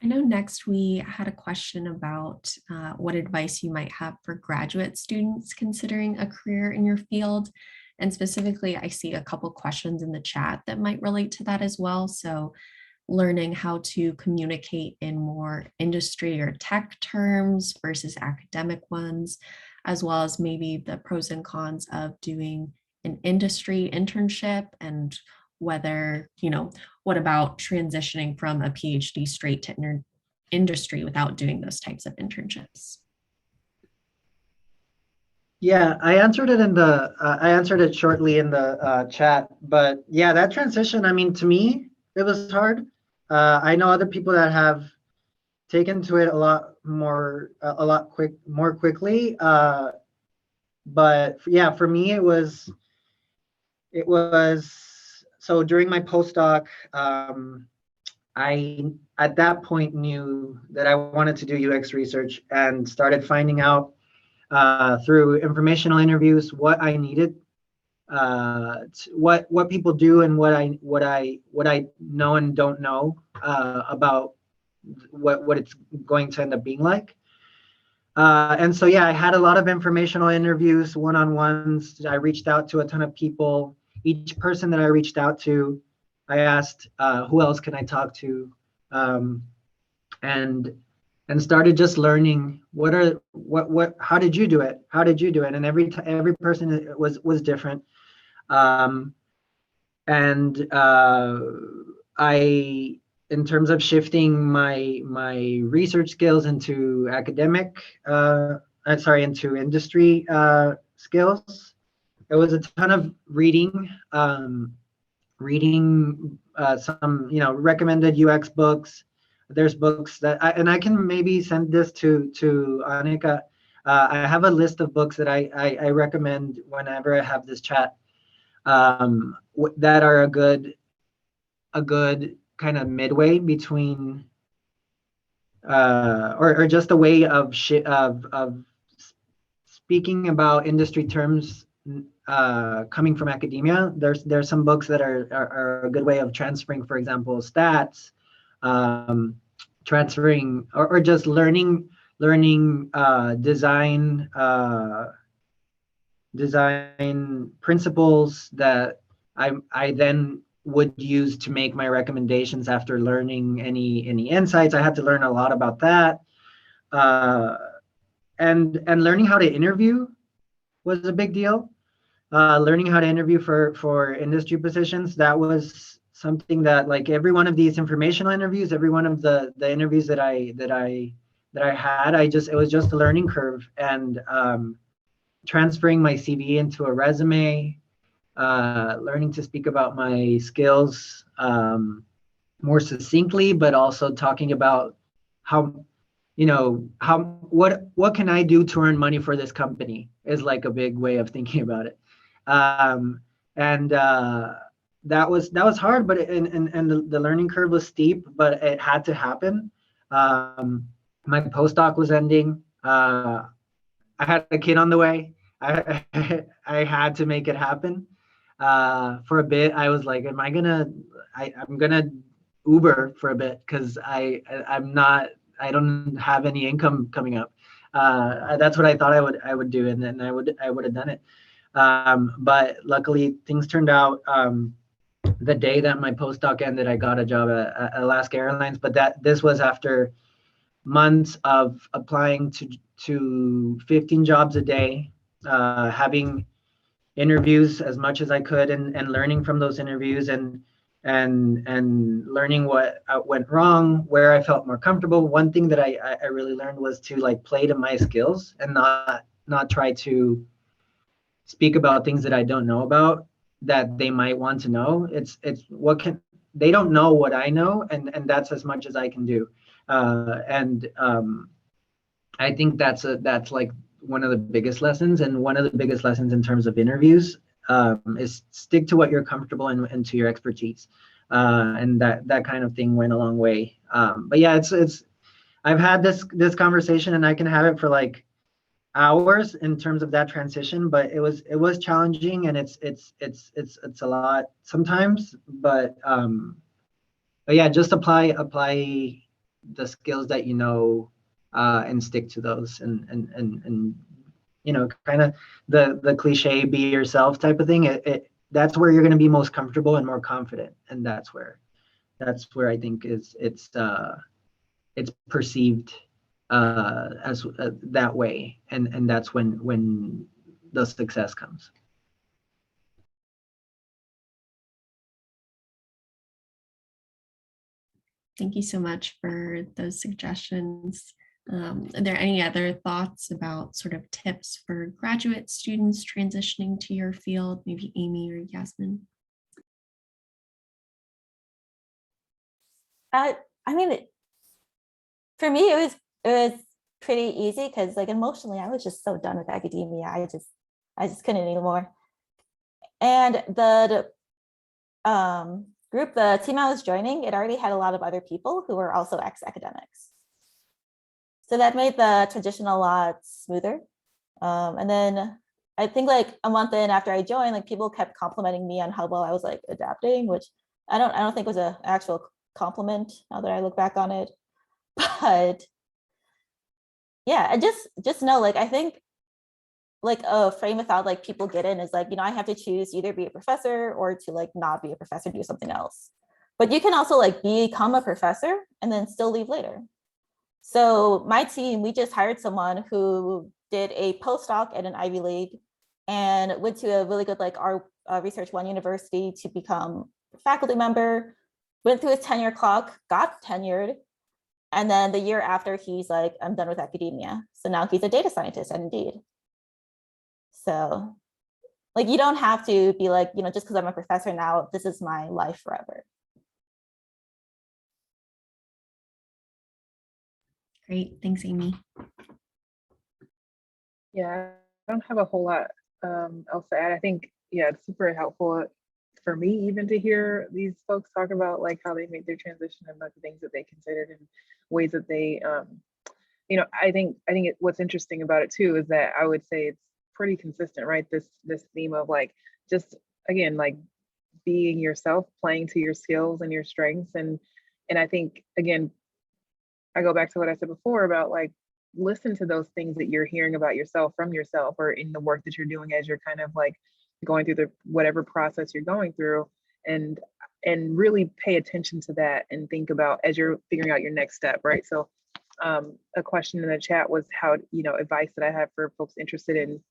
I know next we had a question about what advice you might have for graduate students considering a career in your field. And specifically, I see a couple questions in the chat that might relate to that as well. So learning how to communicate in more industry or tech terms versus academic ones, as well as maybe the pros and cons of doing an industry internship, and whether, what about transitioning from a PhD straight to industry without doing those types of internships? Yeah, I answered it shortly in the chat, but yeah, that transition, to me, it was hard. I know other people that have taken to it more quickly. But yeah, for me, it was, so during my postdoc, I at that point knew that I wanted to do UX research, and started finding out through informational interviews what I needed what people do and what I know and don't know about what it's going to end up being like. And so, yeah, I had a lot of informational interviews, one-on-ones. I reached out to a ton of people. Each person that I reached out to, I asked, who else can I talk to? And started just learning how did you do it? How did you do it? And every person was different. And I, in terms of shifting my research skills into into industry skills, it was a ton of reading, some recommended UX books. There's books that I can maybe send this to Annika. I have a list of books that I recommend whenever I have this chat, that are a good kind of midway between or just a way of speaking about industry terms coming from academia. There's some books that are a good way of transferring, for example, stats, transferring or just learning design principles that I then would use to make my recommendations after learning any insights. I had to learn a lot about that. And learning how to interview was a big deal. Learning how to interview for industry positions, that was something that, like, every one of these informational interviews, every one of the interviews that I had, it was just a learning curve. And transferring my CV into a resume, learning to speak about my skills more succinctly, but also talking about what can I do to earn money for this company is like a big way of thinking about it. That was hard, but the learning curve was steep, but it had to happen. My postdoc was ending. I had a kid on the way. I had to make it happen. For a bit, I was like, I'm gonna Uber for a bit because I don't have any income coming up. That's what I thought I would do, and then I would have done it. But luckily, things turned out. The day that my postdoc ended, I got a job at Alaska Airlines. But this was after months of applying to 15 jobs a day, having interviews as much as I could, and learning from those interviews, and learning what went wrong, where I felt more comfortable. One thing that I really learned was to, like, play to my skills and not try to speak about things that I don't know about that they might want to know. They don't know what I know, and that's as much as I can do. I think that's like one of the biggest lessons, and one of the biggest lessons in terms of interviews, is stick to what you're comfortable and to your expertise. And that kind of thing went a long way. But yeah, it's I've had this conversation, and I can have it for like hours in terms of that transition, but it was challenging, and it's a lot sometimes, but yeah, just apply the skills that you know, and stick to those, and kind of the cliche be yourself type of thing. That's where you're going to be most comfortable and more confident, and that's where I think it's perceived as that way, and that's when the success comes. Thank you so much for those suggestions. Are there any other thoughts about sort of tips for graduate students transitioning to your field, maybe Amy or Yasmin? I mean, for me, it was pretty easy because, like, emotionally, I was just so done with academia. I just couldn't anymore. And the group, the team I was joining, it already had a lot of other people who were also ex-academics. So that made the transition a lot smoother. And then I think like a month in after I joined, like people kept complimenting me on how well I was like adapting, which I don't think was an actual compliment now that I look back on it. But yeah, I just know, like, I think like a frame of thought like people get in is like, I have to choose either be a professor or to like not be a professor, do something else. But you can also like become a professor and then still leave later. So my team, we just hired someone who did a postdoc at an Ivy League and went to a really good like our Research One university to become a faculty member, went through his tenure clock, got tenured. And then the year after, he's like, I'm done with academia. So now he's a data scientist at Indeed. So like, you don't have to be like, just because I'm a professor now, this is my life forever. Great. Thanks, Amy. Yeah, I don't have a whole lot else to add. I think, yeah, it's super helpful for me even to hear these folks talk about like how they made their transition and like the things that they considered and ways that they, I think what's interesting about it too is that I would say it's pretty consistent, right? This theme of like just again like being yourself, playing to your skills and your strengths, and I think again I go back to what I said before about like listen to those things that you're hearing about yourself from yourself or in the work that you're doing as you're kind of like going through the whatever process you're going through, and really pay attention to that and think about as you're figuring out your next step, right? So a question in the chat was how, advice that I have for folks interested in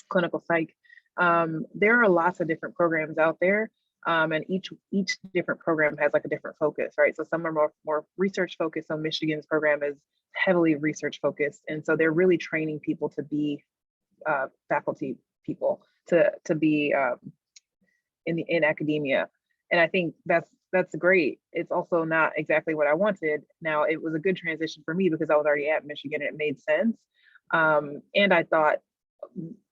clinical psych. There are lots of different programs out there. And each different program has like a different focus, right? So some are more research focused. So Michigan's program is heavily research focused, and so they're really training people to be faculty people to be in academia, and I think that's great. It's also not exactly what I wanted. Now it was a good transition for me because I was already at Michigan and it made sense, and I thought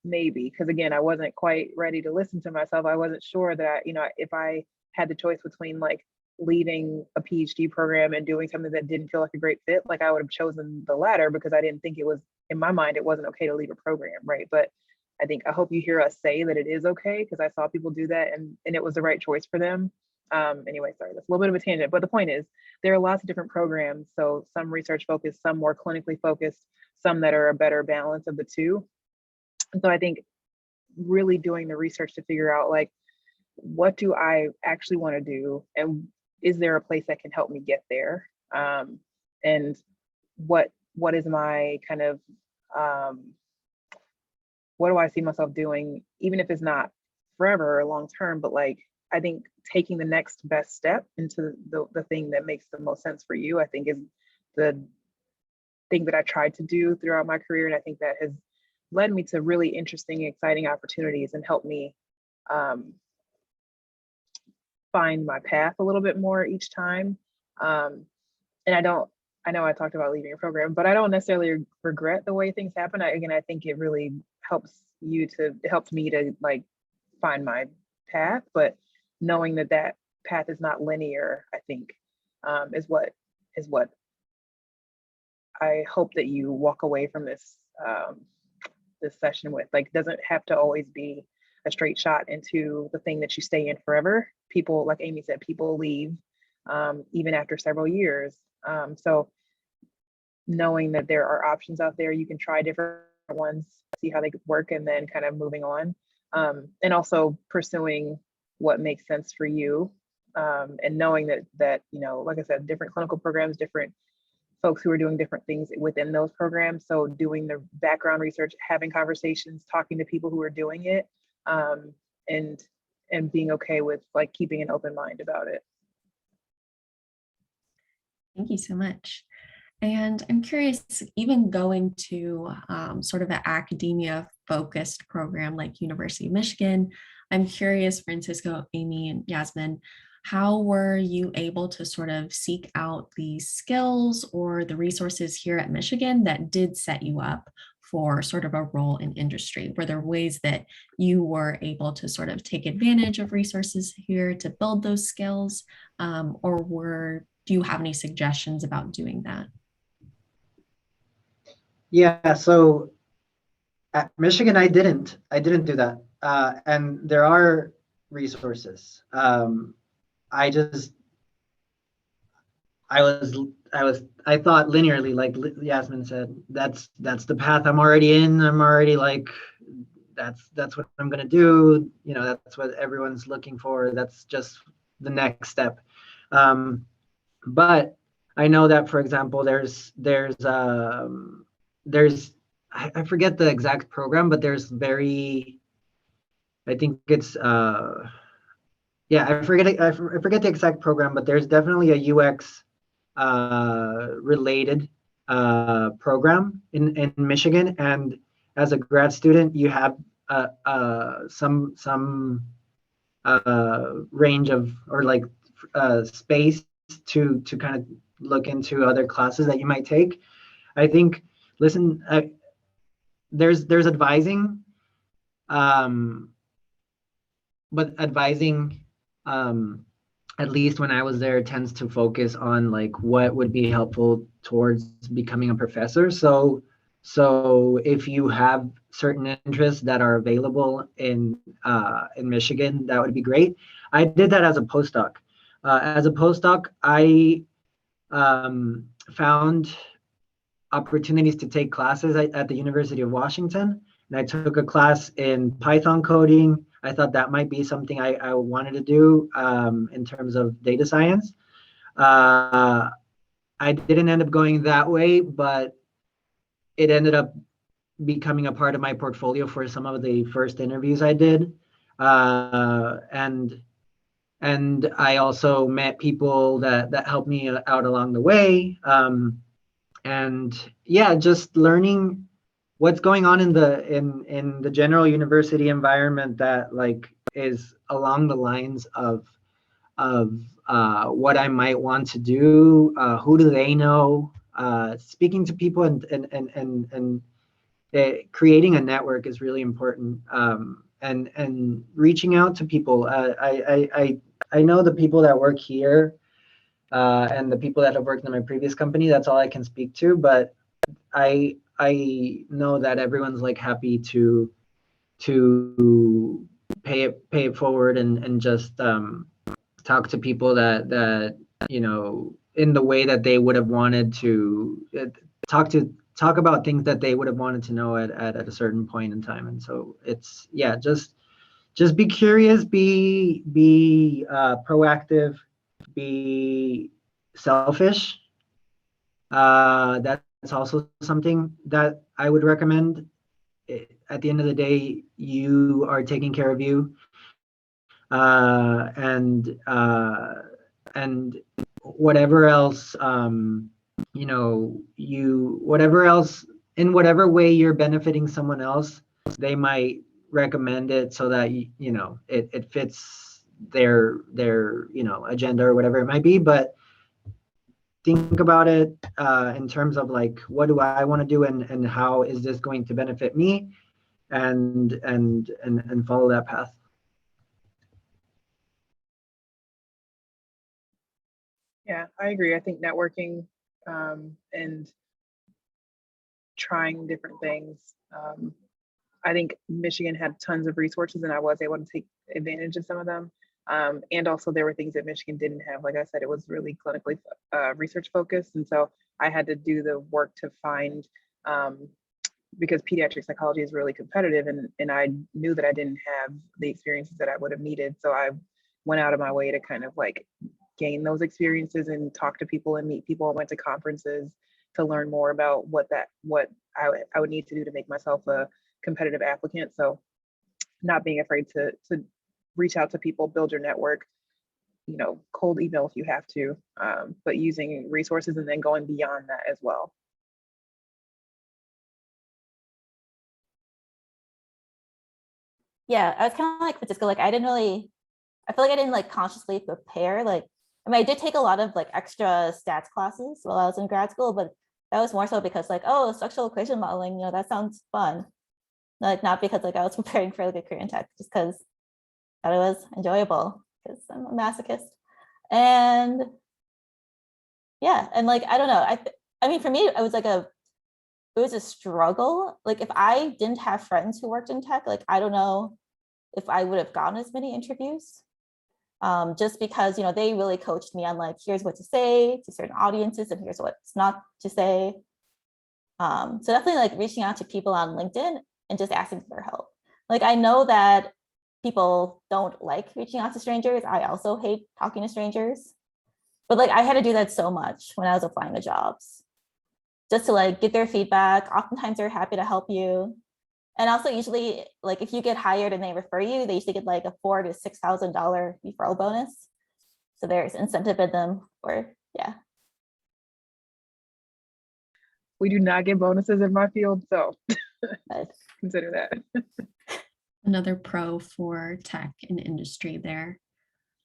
maybe because again I wasn't quite ready to listen to myself. I wasn't sure that if I had the choice between like leaving a PhD program and doing something that didn't feel like a great fit, like I would have chosen the latter because I didn't think it was, in my mind, it wasn't okay to leave a program, right? But I hope you hear us say that it is okay because I saw people do that and it was the right choice for them. Anyway, sorry, that's a little bit of a tangent, but the point is there are lots of different programs. So some research focused, some more clinically focused, some that are a better balance of the two. And so I think really doing the research to figure out like, what do I actually want to do? And is there a place that can help me get there? And what is my kind of, what do I see myself doing, even if it's not forever or long term, but like, I think taking the next best step into the thing that makes the most sense for you, I think is the thing that I tried to do throughout my career. And I think that has led me to really interesting, exciting opportunities and helped me find my path a little bit more each time. And I know I talked about leaving a program, but I don't necessarily regret the way things happen. I think it really helps me to like find my path, but knowing that path is not linear, I think is what I hope that you walk away from this session with. Like, doesn't have to always be a straight shot into the thing that you stay in forever. People, like Amy said, people leave even after several years. So knowing that there are options out there, you can try different ones, see how they work, and then kind of moving on. And also pursuing what makes sense for you. And knowing that, like I said, different clinical programs, different folks who are doing different things within those programs. So doing the background research, having conversations, talking to people who are doing it, and being okay with like keeping an open mind about it. Thank you so much. And I'm curious, even going to sort of an academia focused program like University of Michigan, I'm curious, Francisco, Amy, and Yasmin, how were you able to sort of seek out the skills or the resources here at Michigan that did set you up for sort of a role in industry? Were there ways that you were able to sort of take advantage of resources here to build those skills? Or do you have any suggestions about doing that? Yeah, so At Michigan, I didn't do that. And there are resources. I just, I thought linearly, like Yasmin said, that's the path I'm already in. I'm already like, that's what I'm gonna do. You know, that's what everyone's looking for. That's just the next step. But I know that, for example, I forget the exact program, but there's I think it's yeah, I forget the exact program, but there's definitely a UX related program in Michigan, and as a grad student, you have some range of, or like space to kind of look into other classes that you might take. I think, listen, there's advising, um, but advising, at least when I was there, tends to focus on like what would be helpful towards becoming a professor. So if you have certain interests that are available in Michigan, that would be great. I did that as a postdoc. As a postdoc, I found opportunities to take classes at the University of Washington, and I took a class in Python coding. I thought that might be something I wanted to do in terms of data science. I didn't end up going that way, but it ended up becoming a part of my portfolio for some of the first interviews I did. And I also met people that helped me out along the way. And yeah, just learning what's going on in the general university environment that like is along the lines of what I might want to do. Who do they know? Speaking to people and creating a network is really important. And reaching out to people. I know the people that work here and the people that have worked in my previous company. That's all I can speak to. But I know that everyone's like happy to pay it forward and just talk to people that you know, in the way that they would have wanted to talk about things that they would have wanted to know at a certain point in time. And so it's, yeah, just be curious, be proactive, be selfish. That's also something that I would recommend. At the end of the day, you are taking care of you, and whatever else, you know, whatever else, in whatever way you're benefiting someone else, they might recommend it so that you know it fits their you know, agenda or whatever it might be. But think about it in terms of like, what do I want to do, and how is this going to benefit me, and follow that path. Yeah, I agree. I think networking and trying different things. I think Michigan had tons of resources, and I was able to take advantage of some of them. And also, there were things that Michigan didn't have. Like I said, it was really clinically research focused, and so I had to do the work to find, because pediatric psychology is really competitive, and I knew that I didn't have the experiences that I would have needed. So I went out of my way to kind of like gain those experiences and talk to people and meet people. I went to conferences to learn more about what I would need to do to make myself a competitive applicant. So not being afraid to reach out to people, build your network, you know, cold email if you have to, but using resources and then going beyond that as well. Yeah, I was kind of like Francisco, like I feel like I didn't like consciously prepare. Like, I mean, I did take a lot of like extra stats classes while I was in grad school, but that was more so because like, oh, structural equation modeling, you know, that sounds fun. Like, not because like I was preparing for like a career in tech, just because thought it was enjoyable because I'm a masochist. And yeah, and like, I don't know, I mean, for me, it was like it was a struggle. Like if I didn't have friends who worked in tech, like I don't know if I would have gotten as many interviews. Just because, you know, they really coached me on like, here's what to say to certain audiences and here's what's not to say. So definitely like reaching out to people on LinkedIn and just asking for help. Like I know that people don't like reaching out to strangers. I also hate talking to strangers. But like I had to do that so much when I was applying to jobs, just to like get their feedback. Oftentimes they're happy to help you. And also usually like if you get hired and they refer you, they usually get like a $4,000 to $6,000 referral bonus. So there's incentive in them for, yeah. We do not get bonuses in my field, so But consider that. Another pro for tech and industry there.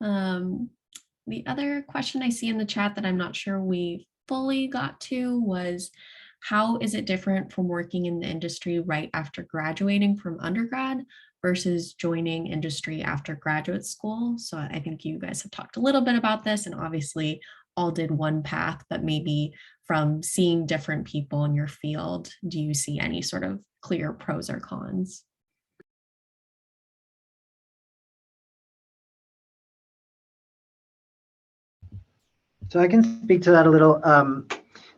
The other question I see in the chat that I'm not sure we fully got to was, how is it different from working in the industry right after graduating from undergrad versus joining industry after graduate school? So I think you guys have talked a little bit about this, and obviously all did one path, but maybe from seeing different people in your field, do you see any sort of clear pros or cons? So I can speak to that a little.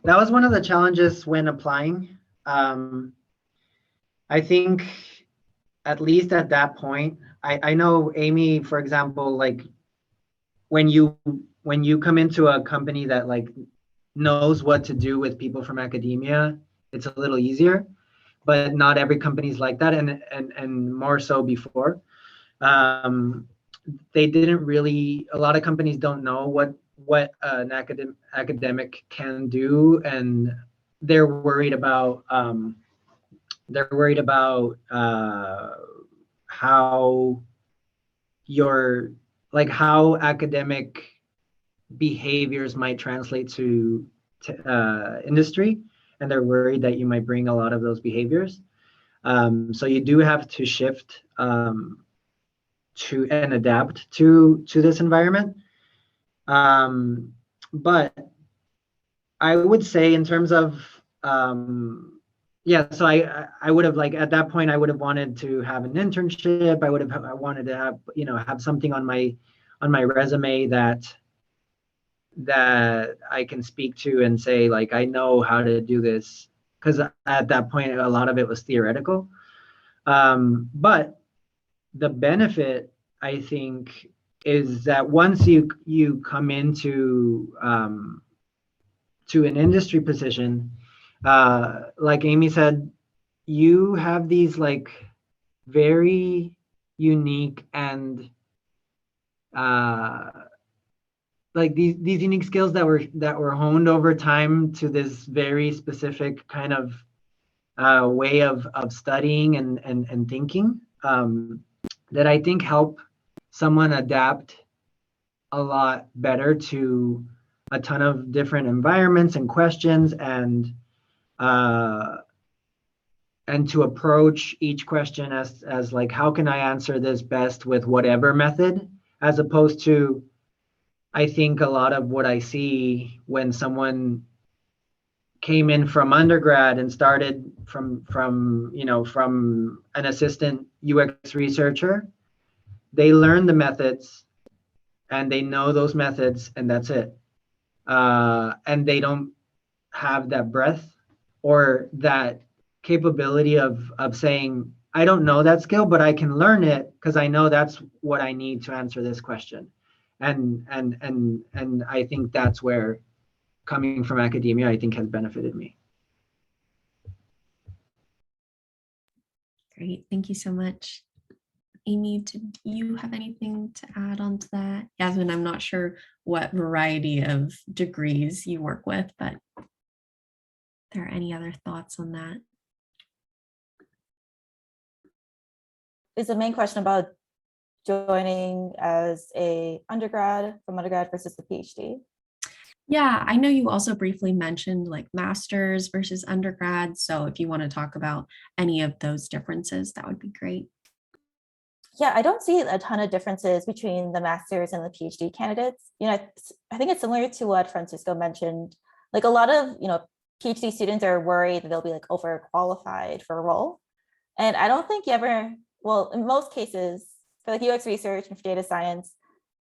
That was one of the challenges when applying. I think at least at that point, I know Amy, for example, like when you come into a company that like knows what to do with people from academia, it's a little easier, but not every company is like that, and more so before. They didn't really, a lot of companies don't know what an academic can do, and they're worried about how your how academic behaviors might translate to industry, and they're worried that you might bring a lot of those behaviors. So you do have to shift to and adapt to this environment. But I would say in terms of yeah, so I would have, like, at that point I would have wanted to have an internship. I wanted to have, you know, have something on my resume that I can speak to and say, like, I know how to do this, because at that point a lot of it was theoretical. But the benefit, I think, is that once you come into to an industry position, like Amy said, you have these like very unique and like these unique skills that were honed over time to this very specific kind of way of studying and thinking, that I think help someone adapt a lot better to a ton of different environments and questions, and to approach each question as like, how can I answer this best with whatever method, as opposed to, I think a lot of what I see when someone came in from undergrad and started from an assistant UX researcher, they learn the methods and they know those methods, and that's it. And they don't have that breadth or that capability of saying, I don't know that skill, but I can learn it because I know that's what I need to answer this question. And I think that's where coming from academia, I think, has benefited me. Great, thank you so much. Amy, did you have anything to add on to that? Yasmin, I'm not sure what variety of degrees you work with, but are there any other thoughts on that? is the main question about joining as a undergrad versus the PhD? Yeah, I know you also briefly mentioned like master's versus undergrad. So if you want to talk about any of those differences, that would be great. Yeah, I don't see a ton of differences between the master's and the PhD candidates. You know, I think it's similar to what Francisco mentioned. Like a lot of, PhD students are worried that they'll be like overqualified for a role. And I don't think you ever, well, in most cases, for like UX research and for data science,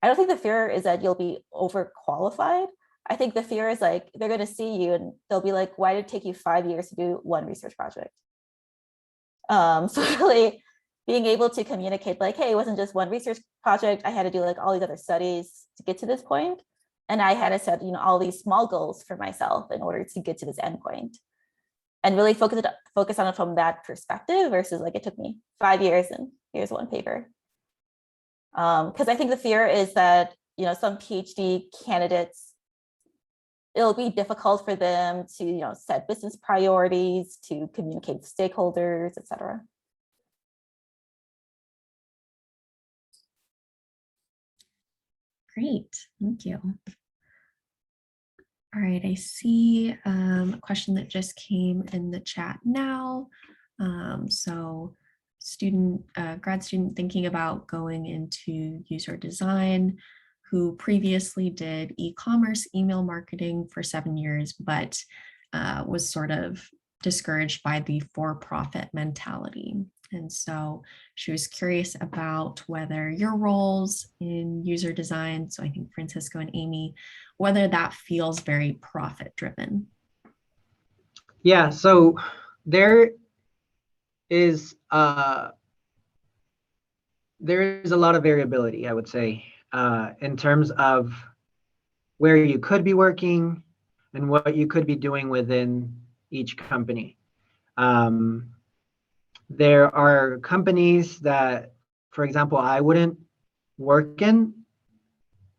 I don't think the fear is that you'll be overqualified. I think the fear is like they're going to see you and they'll be like, why did it take you 5 years to do one research project? So really being able to communicate like, hey, it wasn't just one research project. I had to do like all these other studies to get to this point. And I had to set, all these small goals for myself in order to get to this endpoint. And really focus on it from that perspective versus like it took me 5 years and here's one paper. Because I think the fear is that some PhD candidates, it'll be difficult for them to set business priorities, to communicate with stakeholders, etc. Great, thank you. All right, I see a question that just came in the chat now. So grad student thinking about going into user design, who previously did e-commerce email marketing for 7 years, but was sort of discouraged by the for-profit mentality. And so she was curious about whether your roles in user design, so I think Francisco and Amy, whether that feels very profit-driven. Yeah, so there is a lot of variability, I would say, in terms of where you could be working and what you could be doing within each company. There are companies that, for example, I wouldn't work in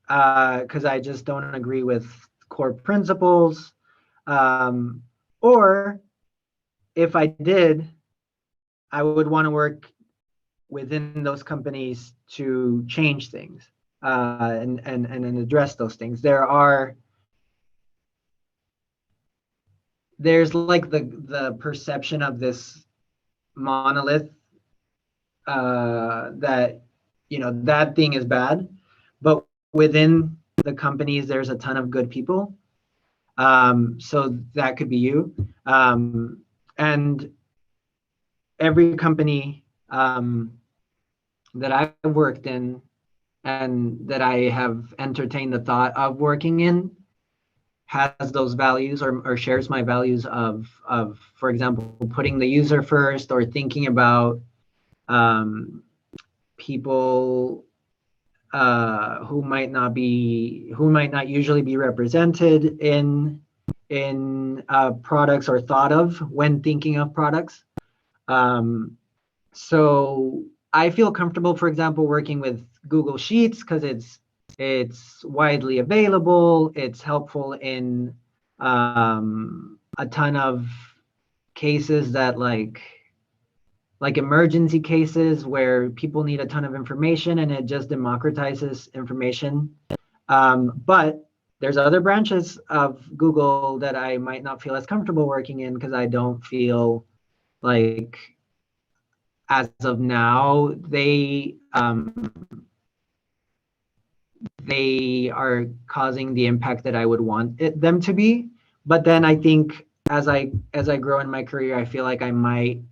because I just don't agree with core principles. Or if I did, I would want to work within those companies to change things and address those things. There's like the perception of this monolith that that thing is bad, but within the companies there's a ton of good people. So that could be you. And every company that I've worked in and that I have entertained the thought of working in has those values or shares my values of, for example, putting the user first, or thinking about people who might not usually be represented in products or thought of when thinking of products. So I feel comfortable, for example, working with Google Sheets because it's widely available. It's helpful in a ton of cases that like emergency cases where people need a ton of information, and it just democratizes information. But there's other branches of Google that I might not feel as comfortable working in because I don't feel like, as of now, they are causing the impact that I would want them to be. But then I think as I grow in my career, I feel like I might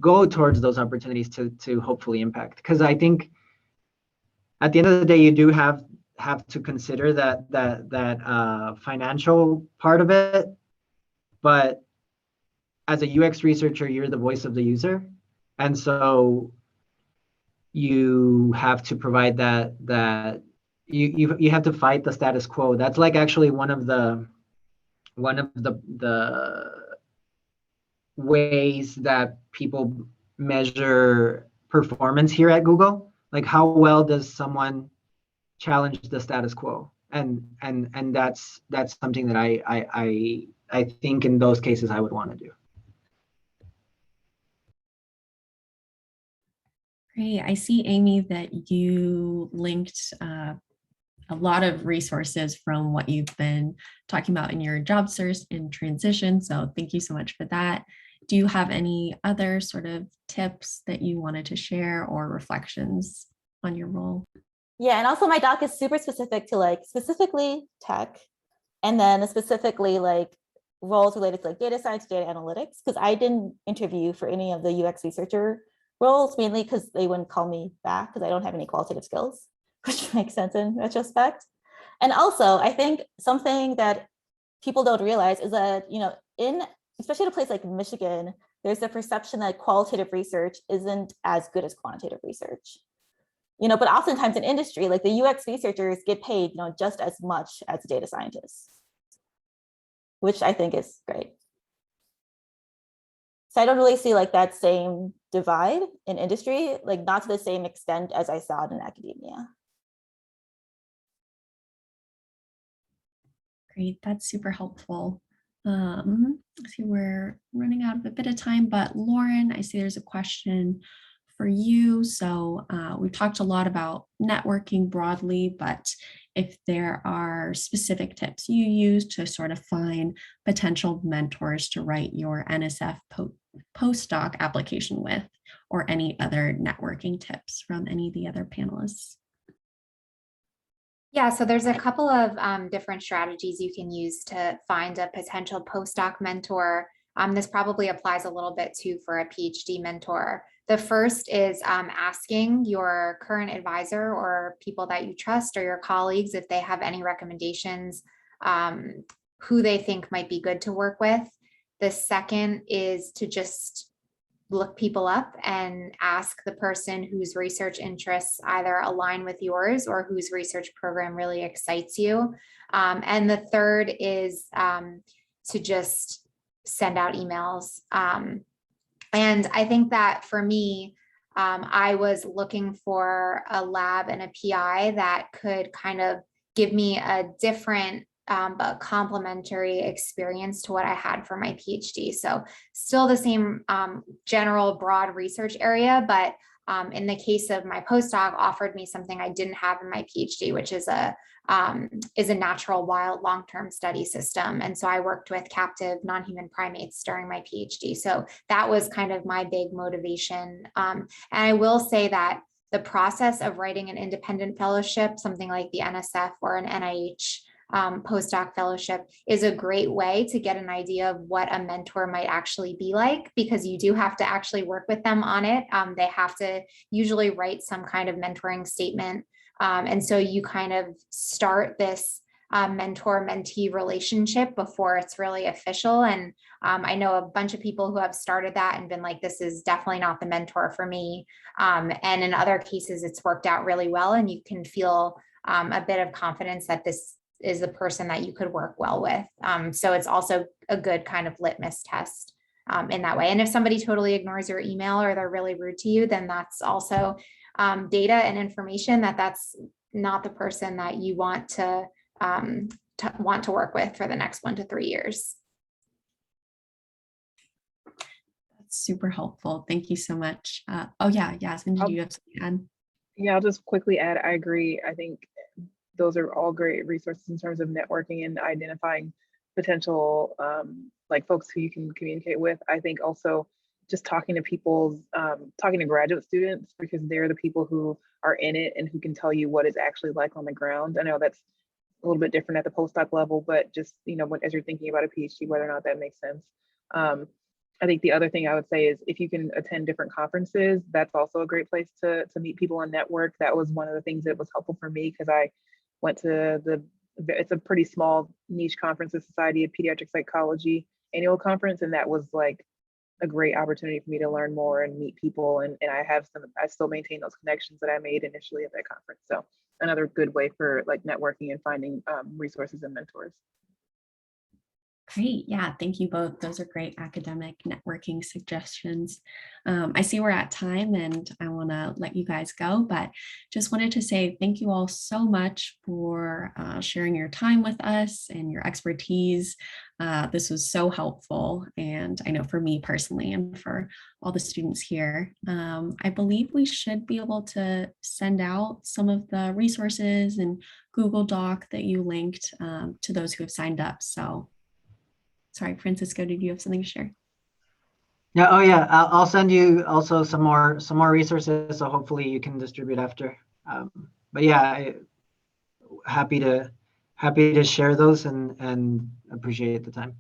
go towards those opportunities to hopefully impact, because I think at the end of the day you do have to consider that financial part of it. But as a UX researcher, you're the voice of the user, and so you have to provide that you have to fight the status quo. That's like actually one of the ways that people measure performance here at Google. Like, how well does someone challenge the status quo? And that's something that I think in those cases I would want to do. Great. I see, Amy, that you linked a lot of resources from what you've been talking about in your job search and transition. So thank you so much for that. Do you have any other sort of tips that you wanted to share or reflections on your role? Yeah, and also my doc is super specific to like specifically tech, and then specifically like roles related to like data science, data analytics, because I didn't interview for any of the UX researcher roles, mainly because they wouldn't call me back because I don't have any qualitative skills, which makes sense in retrospect. And also, I think something that people don't realize is that, especially in a place like Michigan, there's the perception that qualitative research isn't as good as quantitative research. But oftentimes in industry, like the UX researchers get paid, just as much as data scientists, which I think is great. So I don't really see like that same divide in industry, like not to the same extent as I saw it in academia. Great, that's super helpful. I see we're running out of a bit of time, but Lauren, I see there's a question for you. So we've talked a lot about networking broadly, but if there are specific tips you use to sort of find potential mentors to write your NSF postdoc application with, or any other networking tips from any of the other panelists. Yeah, so there's a couple of different strategies you can use to find a potential postdoc mentor. This probably applies a little bit too for a PhD mentor. The first is asking your current advisor or people that you trust or your colleagues if they have any recommendations, who they think might be good to work with. The second is to just look people up and ask the person whose research interests either align with yours or whose research program really excites you. And the third is to just send out emails. And I think that for me, I was looking for a lab and a PI that could kind of give me a different but complementary experience to what I had for my PhD. So still the same general broad research area, but in the case of my postdoc, offered me something I didn't have in my PhD, which is a natural wild long-term study system. And so I worked with captive non-human primates during my PhD. So that was kind of my big motivation. And I will say that the process of writing an independent fellowship, something like the NSF or an NIH postdoc fellowship, is a great way to get an idea of what a mentor might actually be like, because you do have to actually work with them on it. They have to usually write some kind of mentoring statement. And so you kind of start this mentor-mentee relationship before it's really official. And I know a bunch of people who have started that and been like, this is definitely not the mentor for me. And in other cases, it's worked out really well, and you can feel a bit of confidence that this is the person that you could work well with. So it's also a good kind of litmus test in that way. And if somebody totally ignores your email or they're really rude to you, then that's also data and information that's not the person that you want to work with for the next 1 to 3 years. That's super helpful. Thank you so much. Oh yeah, Yasmin, did you have something to add? Yeah, I'll just quickly add, I agree. I think those are all great resources in terms of networking and identifying potential like folks who you can communicate with. I think also just talking to talking to graduate students, because they're the people who are in it and who can tell you what it's actually like on the ground. I know that's a little bit different at the postdoc level, but just, as you're thinking about a PhD, whether or not that makes sense. I think the other thing I would say is if you can attend different conferences, that's also a great place to meet people and network. That was one of the things that was helpful for me, because I went to it's a pretty small niche conference, the Society of Pediatric Psychology annual conference. And that was like a great opportunity for me to learn more and meet people. And I still maintain those connections that I made initially at that conference. So another good way for like networking and finding resources and mentors. Great. Yeah, thank you both. Those are great academic networking suggestions. I see we're at time and I want to let you guys go, but just wanted to say thank you all so much for sharing your time with us and your expertise. This was so helpful. And I know for me personally and for all the students here, I believe we should be able to send out some of the resources and Google Doc that you linked to those who have signed up. So sorry, Francisco, did you have something to share? Yeah. Oh yeah. I'll send you also some more resources. So hopefully you can distribute after. But yeah, happy to share those and appreciate the time.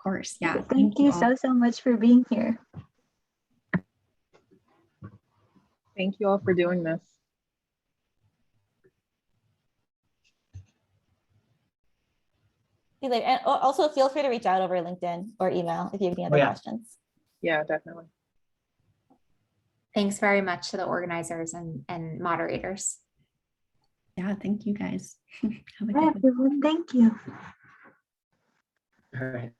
course. Yeah. Thank you all. so much for being here. Thank you all for doing this. See you later. And also feel free to reach out over LinkedIn or email if you have any other yeah. questions. Yeah, definitely. Thanks very much to the organizers and moderators. Yeah, thank you guys. Have a Bye, good one. everyone. Thank you. All right.